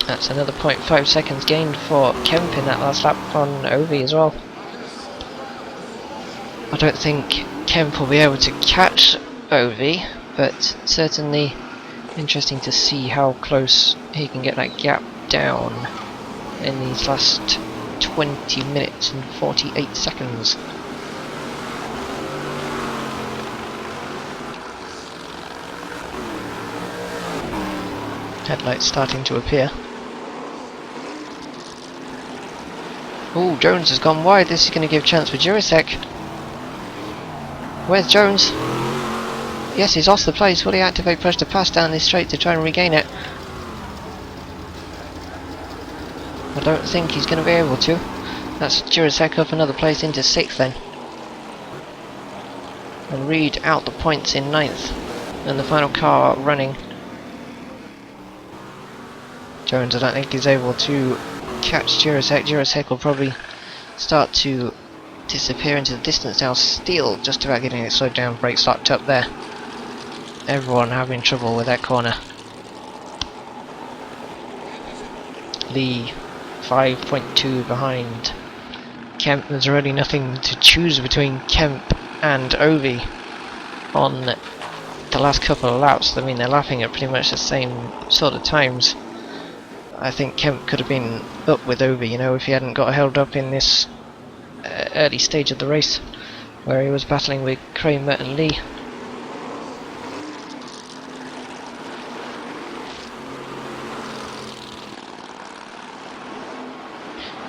C: That's another 0.5 seconds gained for Kemp in that last lap on Ovi as well. I don't think Kemp will be able to catch Ovi, but certainly interesting to see how close he can get that gap down in these last 20 minutes and 48 seconds. Headlights starting to appear. Oh, Jones has gone wide. This is going to give a chance for Jurasek. Where's Jones? Yes, he's lost the place. Will he activate push to pass down this straight to try and regain it? I don't think he's going to be able to. That's Jurasek up another place into 6th then. And Reed out the points in 9th. And the final car running. Jones, I don't think he's able to catch Jurasek. Jurasek will probably start to disappear into the distance now. Steele just about getting it slowed down, brakes locked up there. Everyone having trouble with that corner. Lee 5.2 behind Kemp. There's already nothing to choose between Kemp and Ovi on the last couple of laps. I mean, they're lapping at pretty much the same sort of times. I think Kemp could have been up with Ovi, you know, if he hadn't got held up in this early stage of the race where he was battling with Kramer and Lee.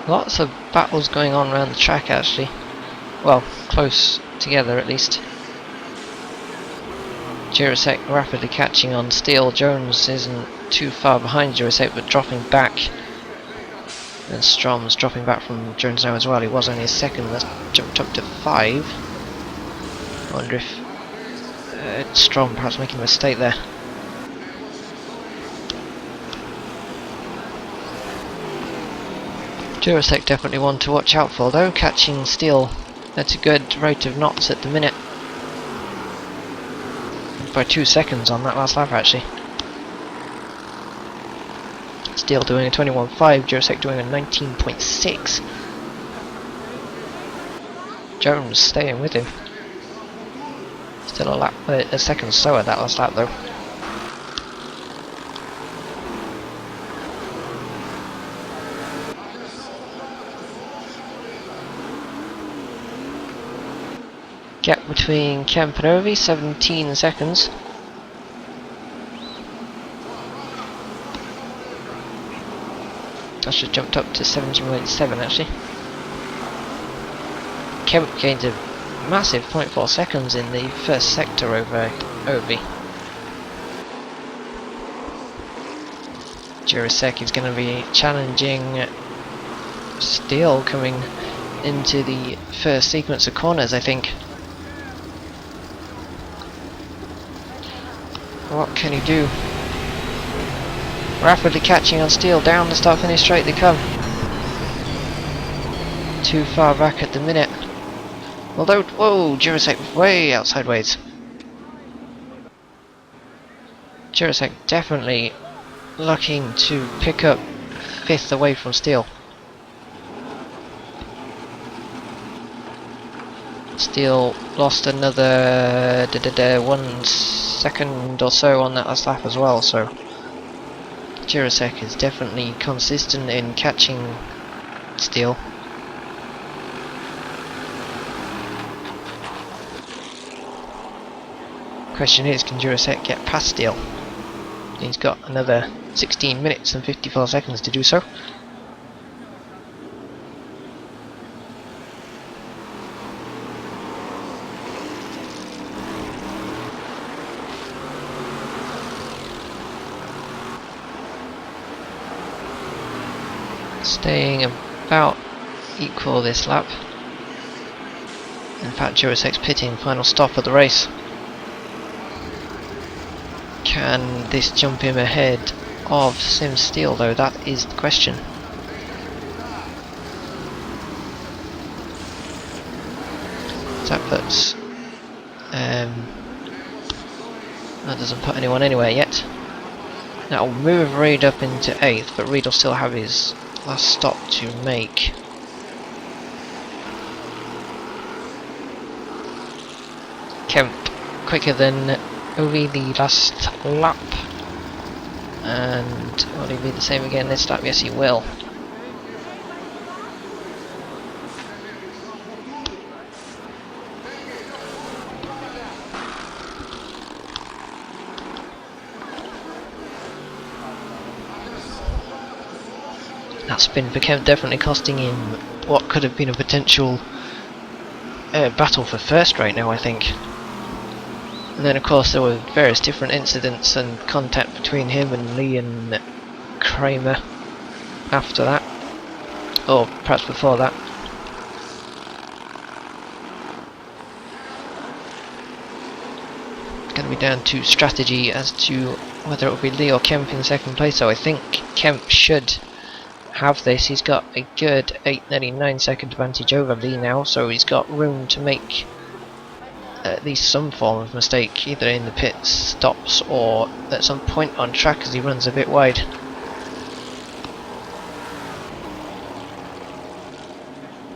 C: Lots of battles going on around the track actually. Well, close together at least. Jurasek rapidly catching on Steele. Jones isn't too far behind Jurasek but dropping back. And Strom's dropping back from Jones now as well. He was only a second. That's jumped up to 5. I wonder if Strom perhaps making a mistake there. Jurasek definitely one to watch out for though, catching Steele at a good rate of knots at the minute. By 2 seconds on that last lap actually. Steele doing a 21.5, Jurasek doing a 19.6. Jones staying with him. Still a second slower that last lap though. Gap between Kemp and Ovi, 17 seconds. That should have jumped up to 17.7 actually. Kemp gained a massive 0.4 seconds in the first sector over Ovi. Jurasek is going to be challenging Steele coming into the first sequence of corners, I think. What can he do? Rapidly catching on Steele, down the start finish straight they come. Too far back at the minute. Although, whoa, Jurasek way outside ways. Jurasek definitely looking to pick up 5th away from Steele. Steele lost another 1 second or so on that last lap as well, so Jurasek is definitely consistent in catching Steele. Question is, can Jurasek get past Steele? He's got another 16 minutes and 54 seconds to do so. Staying about equal this lap. In fact, Jurasek's pitting, final stop of the race. Can this jump him ahead of Sim Steele though? That is the question. So that puts that doesn't put anyone anywhere yet. That will move Reed up into 8th, but Reed will still have his last stop to make. Kemp quicker than Ovi the last lap. And will he be the same again this lap? Yes, he will. That spin for Kemp definitely costing him what could have been a potential battle for first right now, I think. And then of course there were various different incidents and contact between him and Lee and Kramer after that, or perhaps before that. It's going to be down to strategy as to whether it will be Lee or Kemp in second place. So I think Kemp should have this. He's got a good 9-second advantage over Lee now, so he's got room to make at least some form of mistake, either in the pit stops or at some point on track as he runs a bit wide.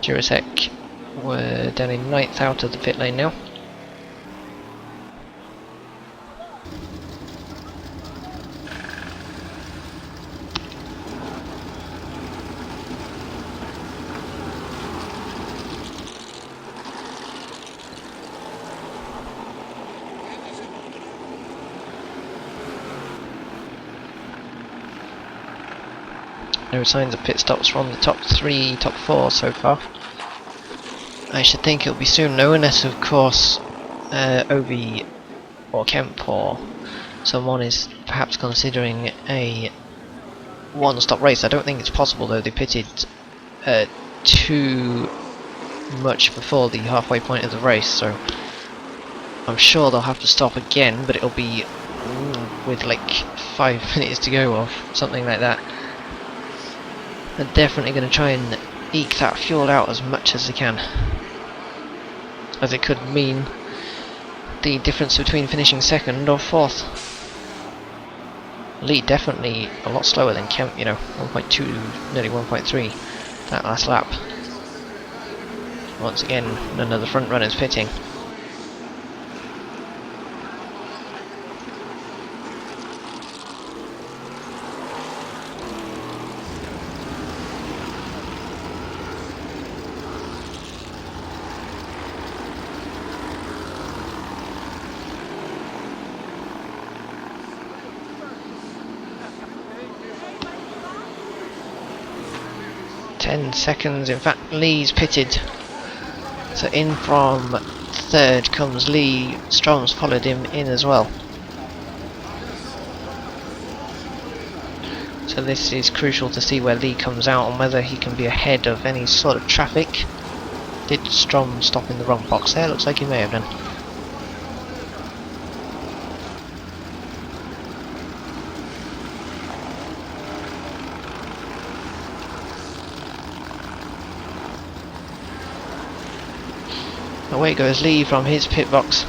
C: Jurasek, we're down in 9th out of the pit lane now. No signs of pit stops from the top 3, top 4 so far. I should think it'll be soon, no, unless of course Ovi or Kemp or someone is perhaps considering a one-stop race. I don't think it's possible though, they pitted too much before the halfway point of the race, so I'm sure they'll have to stop again, but it'll be with like 5 minutes to go or something like that. They're definitely going to try and eke that fuel out as much as they can, as it could mean the difference between finishing 2nd or 4th. Lee definitely a lot slower than Kemp, you know, 1.2, nearly 1.3 that last lap. Once again, none of the front runners pitting. Seconds, in fact Lee's pitted, so in from 3rd comes Lee. Strom's followed him in as well, so this is crucial to see where Lee comes out and whether he can be ahead of any sort of traffic. Did Strom stop in the wrong box there? Looks like he may have done. Away goes Lee from his pit box.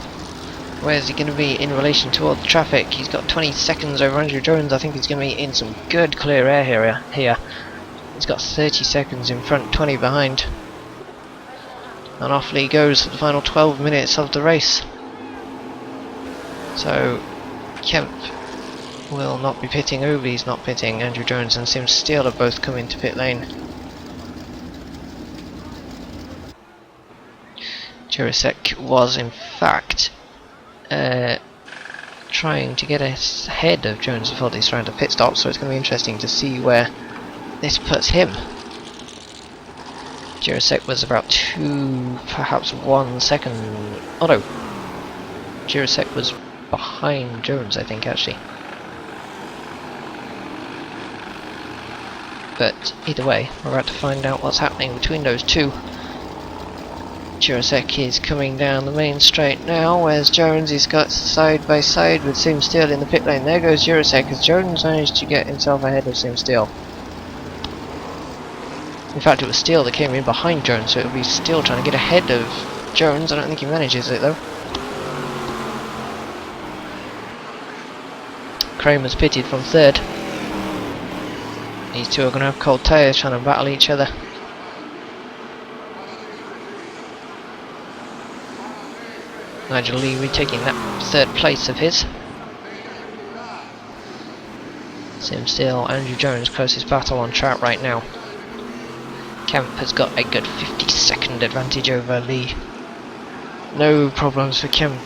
C: Where's he going to be in relation to all the traffic? He's got 20 seconds over Andrew Jones. I think he's going to be in some good clear air here. He's got 30 seconds in front, 20 behind. And off Lee goes for the final 12 minutes of the race. So Kemp will not be pitting, Ovi's not pitting, Andrew Jones and Sim Steele have both come into pit lane. Jurasek was in fact trying to get ahead of Jones before this round of pit stops, so it's going to be interesting to see where this puts him. Jurasek was about 2, perhaps 1 second. Oh no, Jurasek was behind Jones, I think, actually. But either way, we're about to find out what's happening between those two. Jurasek is coming down the main straight now, whereas Jones is got side by side with Sim Steele in the pit lane. There goes Jurasek as Jones managed to get himself ahead of Sim Steele. In fact, it was Steele that came in behind Jones, so it would be Steele trying to get ahead of Jones. I don't think he manages it though. Kramer's pitted from third. These two are going to have cold tyres trying to battle each other. Nigel Lee retaking that third place of his. Sim Steele, Andrew Jones, closest battle on track right now. Kemp has got a good 50-second advantage over Lee. No problems for Kemp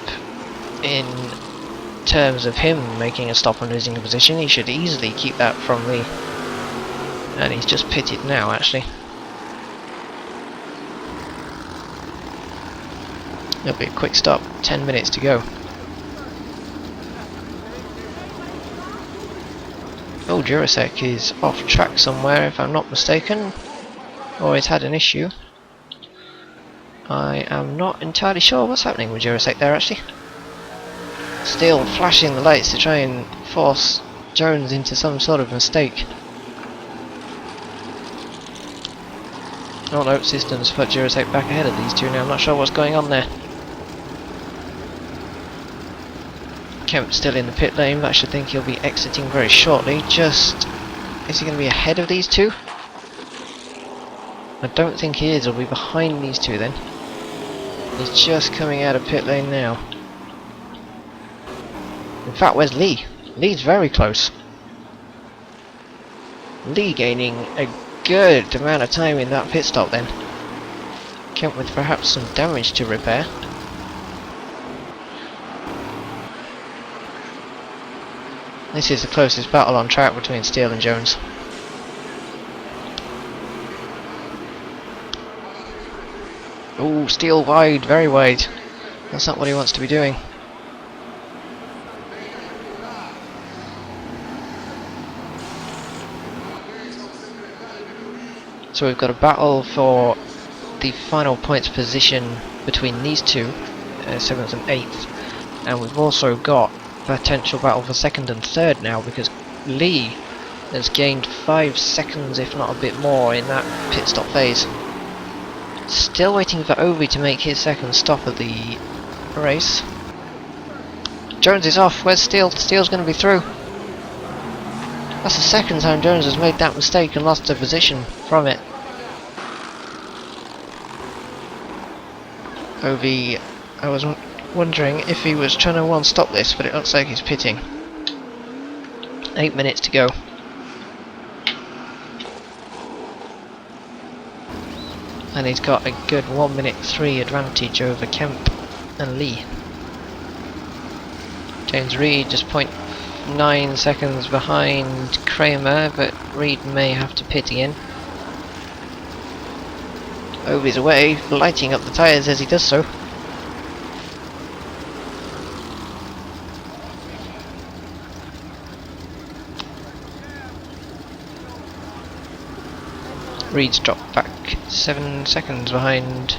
C: in terms of him making a stop and losing a position. He should easily keep that from Lee. And he's just pitted now, actually. It'll be a quick stop, 10 minutes to go. Oh, Jurasek is off track somewhere if I'm not mistaken, or he's had an issue. I am not entirely sure what's happening with Jurasek there actually. Still flashing the lights to try and force Jones into some sort of mistake. Oh no, systems put Jurasek back ahead of these two now, I'm not sure what's going on there. Kemp still in the pit lane, but I should think he'll be exiting very shortly. Just, is he going to be ahead of these two? I don't think he is, he'll be behind these two then. He's just coming out of pit lane now. In fact, where's Lee? Lee's very close. Lee gaining a good amount of time in that pit stop then. Kemp with perhaps some damage to repair. This is the closest battle on track between Steele and Jones. Oh, Steele wide, very wide. That's not what he wants to be doing. So we've got a battle for the final points position between these two, 7th and 8th, and we've also got potential battle for 2nd and 3rd now because Lee has gained 5 seconds if not a bit more in that pit stop phase. Still waiting for Ovi to make his 2nd stop of the race. Jones is off, where's Steele? Steele's going to be through. That's the 2nd time Jones has made that mistake and lost a position from it. Ovi, I was wondering if he was trying to one-stop this, but it looks like he's pitting. 8 minutes to go. And he's got a good 1:03 advantage over Kemp and Lee. James Reed just 0.9 seconds behind Kramer, but Reed may have to pit again. Ovi's away, lighting up the tyres as he does so. Reed's dropped back 7 seconds behind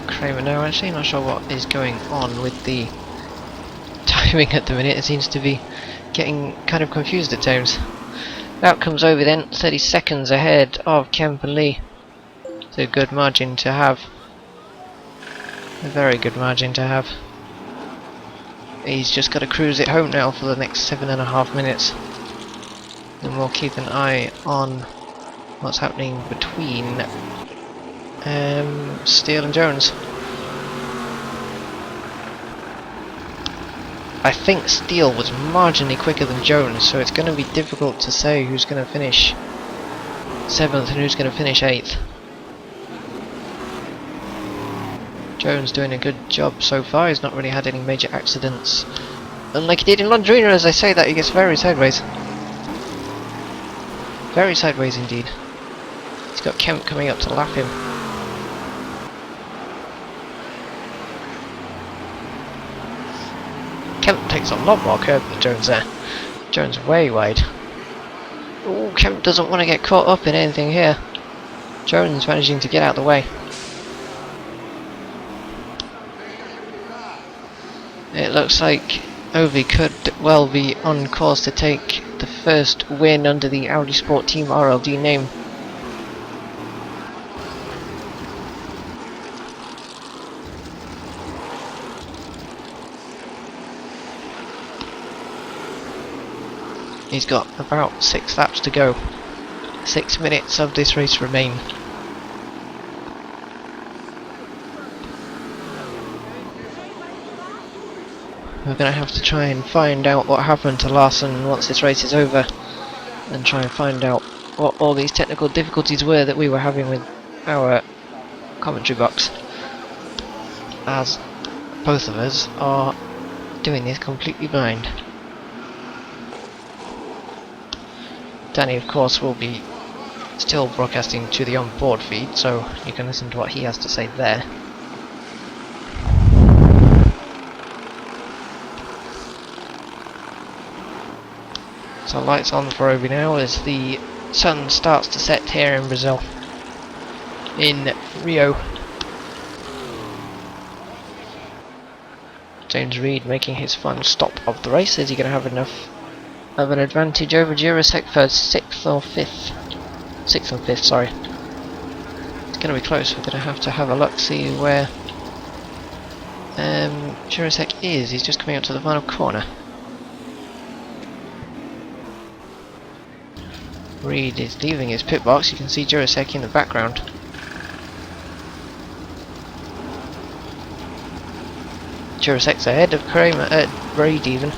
C: Kramer now actually, not sure what is going on with the timing at the minute, it seems to be getting kind of confused at times. Out comes Ovi then, 30 seconds ahead of Kemp and Lee. It's a good margin to have. A very good margin to have. He's just got to cruise it home now for the next 7.5 minutes. And we'll keep an eye on what's happening between Steele and Jones. I think Steele was marginally quicker than Jones, so it's going to be difficult to say who's going to finish 7th and who's going to finish 8th. Jones doing a good job so far, he's not really had any major accidents. Unlike he did in Londrina, as I say that, he gets very sideways. Very sideways indeed. He's got Kemp coming up to lap him. Kemp takes a lot more curb than Jones there. Jones way wide. Oh, Kemp doesn't want to get caught up in anything here. Jones managing to get out of the way. It looks like Ovi could well be on course to take the first win under the Audi Sport Team RLD name. He's got about 6 laps to go. 6 minutes of this race remain. We're going to have to try and find out what happened to Larson once this race is over, and try and find out what all these technical difficulties were that we were having with our commentary box, as both of us are doing this completely blind. Danny, of course, will be still broadcasting to the on-board feed, so you can listen to what he has to say there. So lights on for Obi now as the sun starts to set here in Brazil, in Rio. James Reed making his final stop of the race. Is he going to have enough of an advantage over Jurasek for 6th or 5th? 6th and 5th, sorry. It's going to be close. We're going to have a look, see where Jurasek is. He's just coming up to the final corner. Reed is leaving his pit box. You can see Jurasek in the background. Jurasek's ahead of Kramer, Reed even.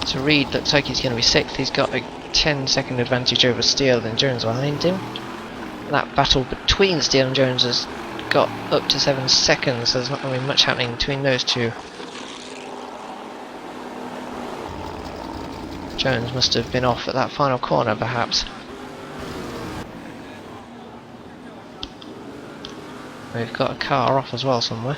C: So Reed looks like he's going to be 6th. He's got a 10-second advantage over Steele and Jones behind him. That battle between Steele and Jones has got up to 7 seconds, so there's not going to be much happening between those two. Jones must have been off at that final corner, perhaps. We've got a car off as well somewhere.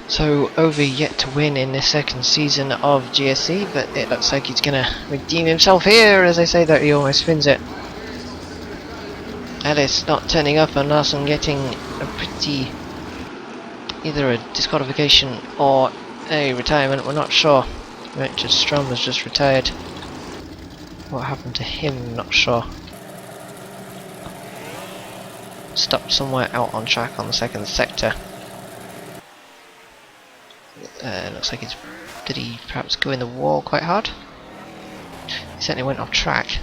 C: So Ovi yet to win in this second season of GSC, but it looks like he's going to redeem himself here. As I say that, he almost spins it. Ellis not turning up and Larson getting a pretty, either a disqualification or a retirement, we're not sure. Richard Strom has just retired. What happened to him, not sure. Stopped somewhere out on track on the second sector. Looks like it's... did he perhaps go in the wall quite hard? He certainly went off track.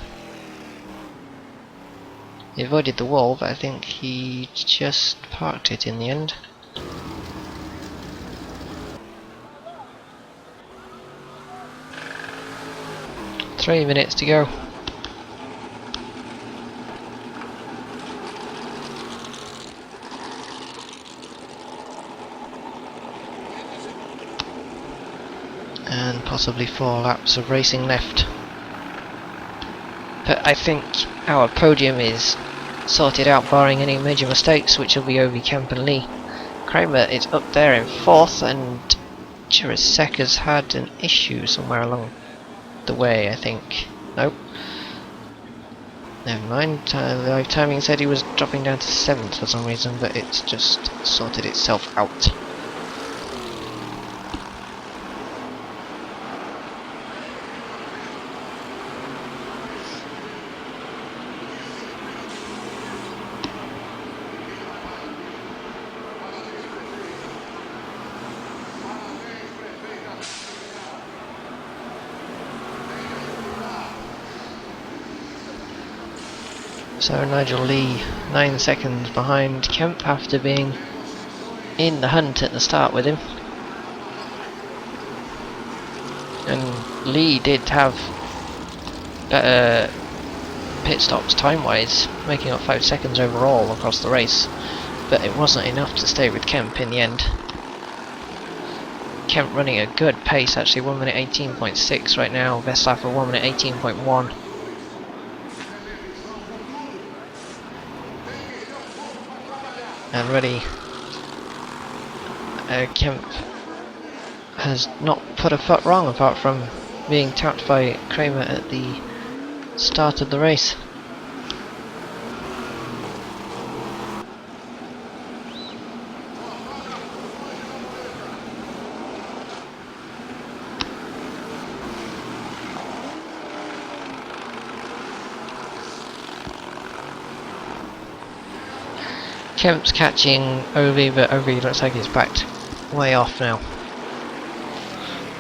C: He avoided the wall, but I think he just parked it in the end. Three minutes to go. And possibly 4 laps of racing left. But I think our podium is sorted out, barring any major mistakes, which will be Ovi, Kemp and Lee. Kramer is up there in 4th, and Jurasek has had an issue somewhere along the way, I think. Nope. Never mind. The live timing said he was dropping down to 7th for some reason, but it's just sorted itself out. So Nigel Lee 9 seconds behind Kemp after being in the hunt at the start with him. And Lee did have better pit stops time-wise, making up 5 seconds overall across the race, but it wasn't enough to stay with Kemp in the end. Kemp running a good pace, actually 1 minute 18.6 right now, best lap of 1 minute 18.1. And really, Kemp has not put a foot wrong apart from being tapped by Kramer at the start of the race. Kemp's catching Ovi, but Ovi looks like he's backed way off now.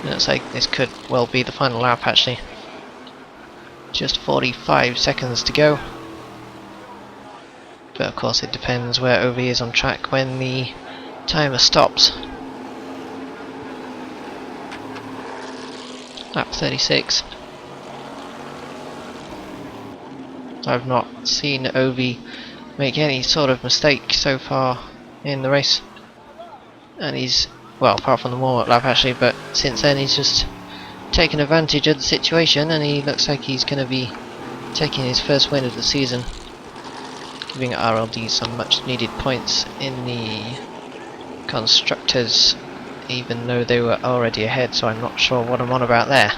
C: It looks like this could well be the final lap actually. Just 45 seconds to go. But of course it depends where Ovi is on track when the timer stops. Lap 36. I've not seen Ovi make any sort of mistake so far in the race. And he's, well, apart from the warm-up lap actually, but since then he's just taken advantage of the situation, and he looks like he's going to be taking his first win of the season, giving RLD some much needed points in the constructors, even though they were already ahead, so I'm not sure what I'm on about there.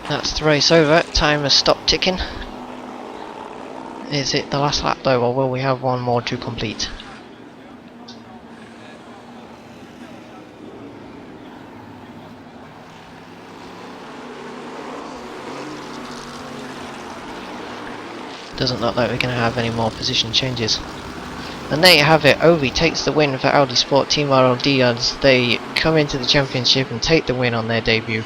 C: That's the race over. Time has stopped ticking. Is it the last lap though, or will we have one more to complete? Doesn't look like we're going to have any more position changes. And there you have it. Ovi takes the win for Audi Sport Team RLD as they come into the championship and take the win on their debut.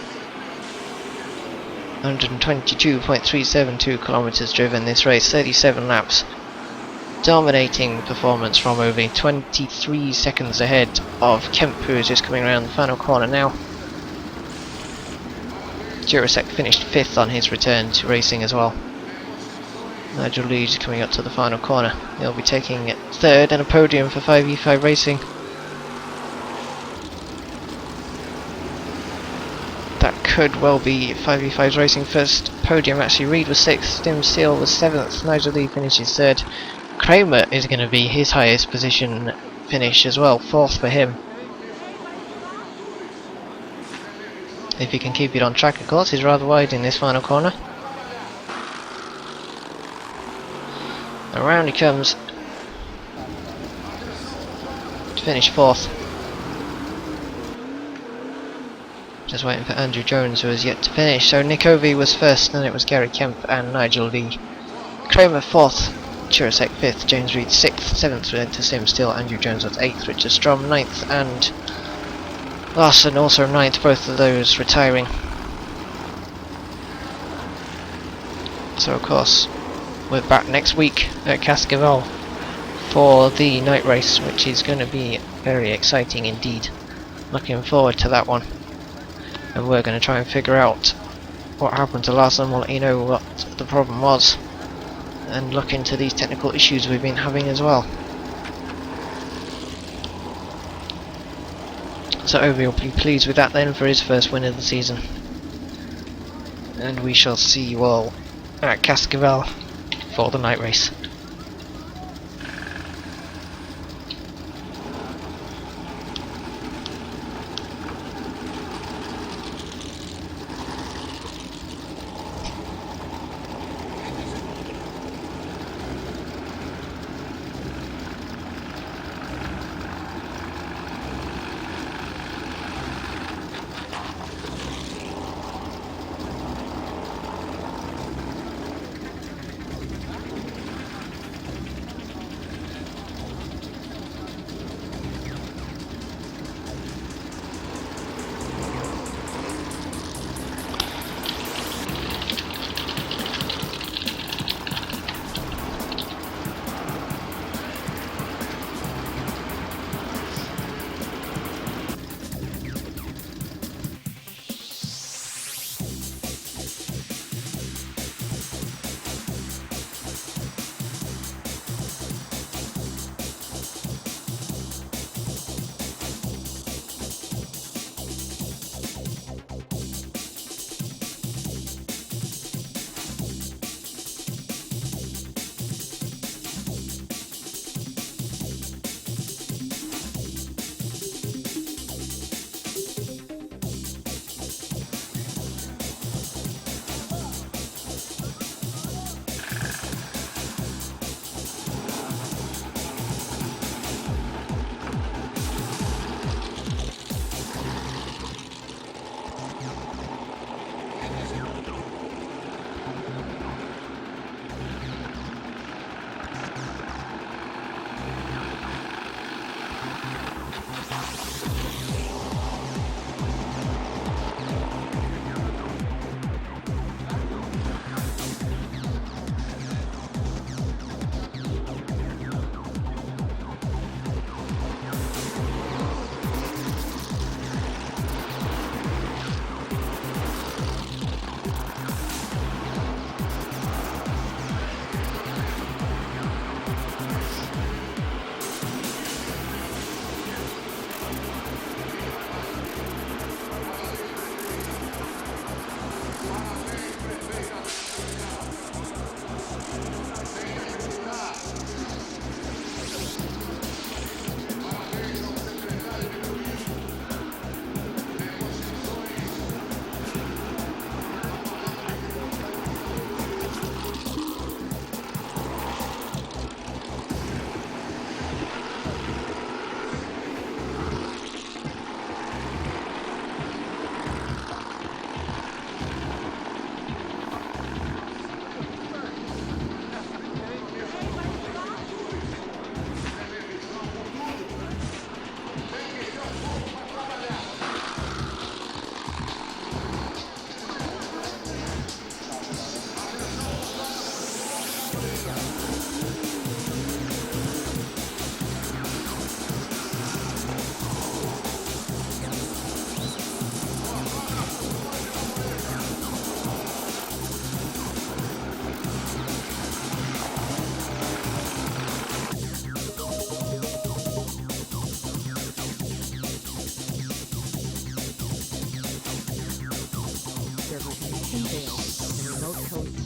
C: 122.372 kilometers driven this race, 37 laps. Dominating performance from Ovi, 23 seconds ahead of Kemp, who is just coming around the final corner now. Jurasek finished 5th on his return to racing as well. Nigel Leeds coming up to the final corner. He'll be taking 3rd and a podium for 5v5 Racing. That could well be 5v5's Racing first podium actually. Reed was 6th, Tim Steele was 7th, Nigel Lee finishes 3rd. Kramer is going to be his highest position finish as well, 4th for him. If he can keep it on track of course, he's rather wide in this final corner. Around he comes to finish 4th. Just waiting for Andrew Jones, who has yet to finish. So Nick Ovi was 1st, then it was Gary Kemp and Nigel Lee. Kramer 4th, Chirasek 5th, James Reed 6th, 7th went to Sim Steele, Andrew Jones was 8th, Richard Strom 9th, and Larson also 9th, both of those retiring. So of course we're back next week at Cascavel for the night race, which is going to be very exciting indeed. Looking forward to that one. And we're going to try and figure out what happened to Larson. We'll let you know what the problem was and look into these technical issues we've been having as well. So Ovi will be pleased with that then for his first win of the season. And we shall see you all at Cascavel for the night race.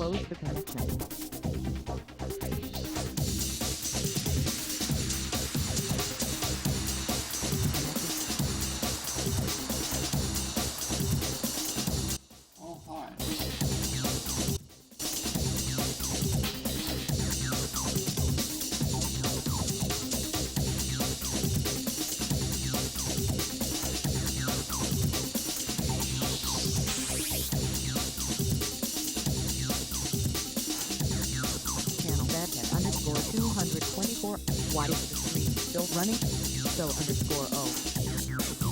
A: close the connection.
B: Oh, hi.
A: Channel bedhead underscore 224. Why is the stream still running? So underscore O.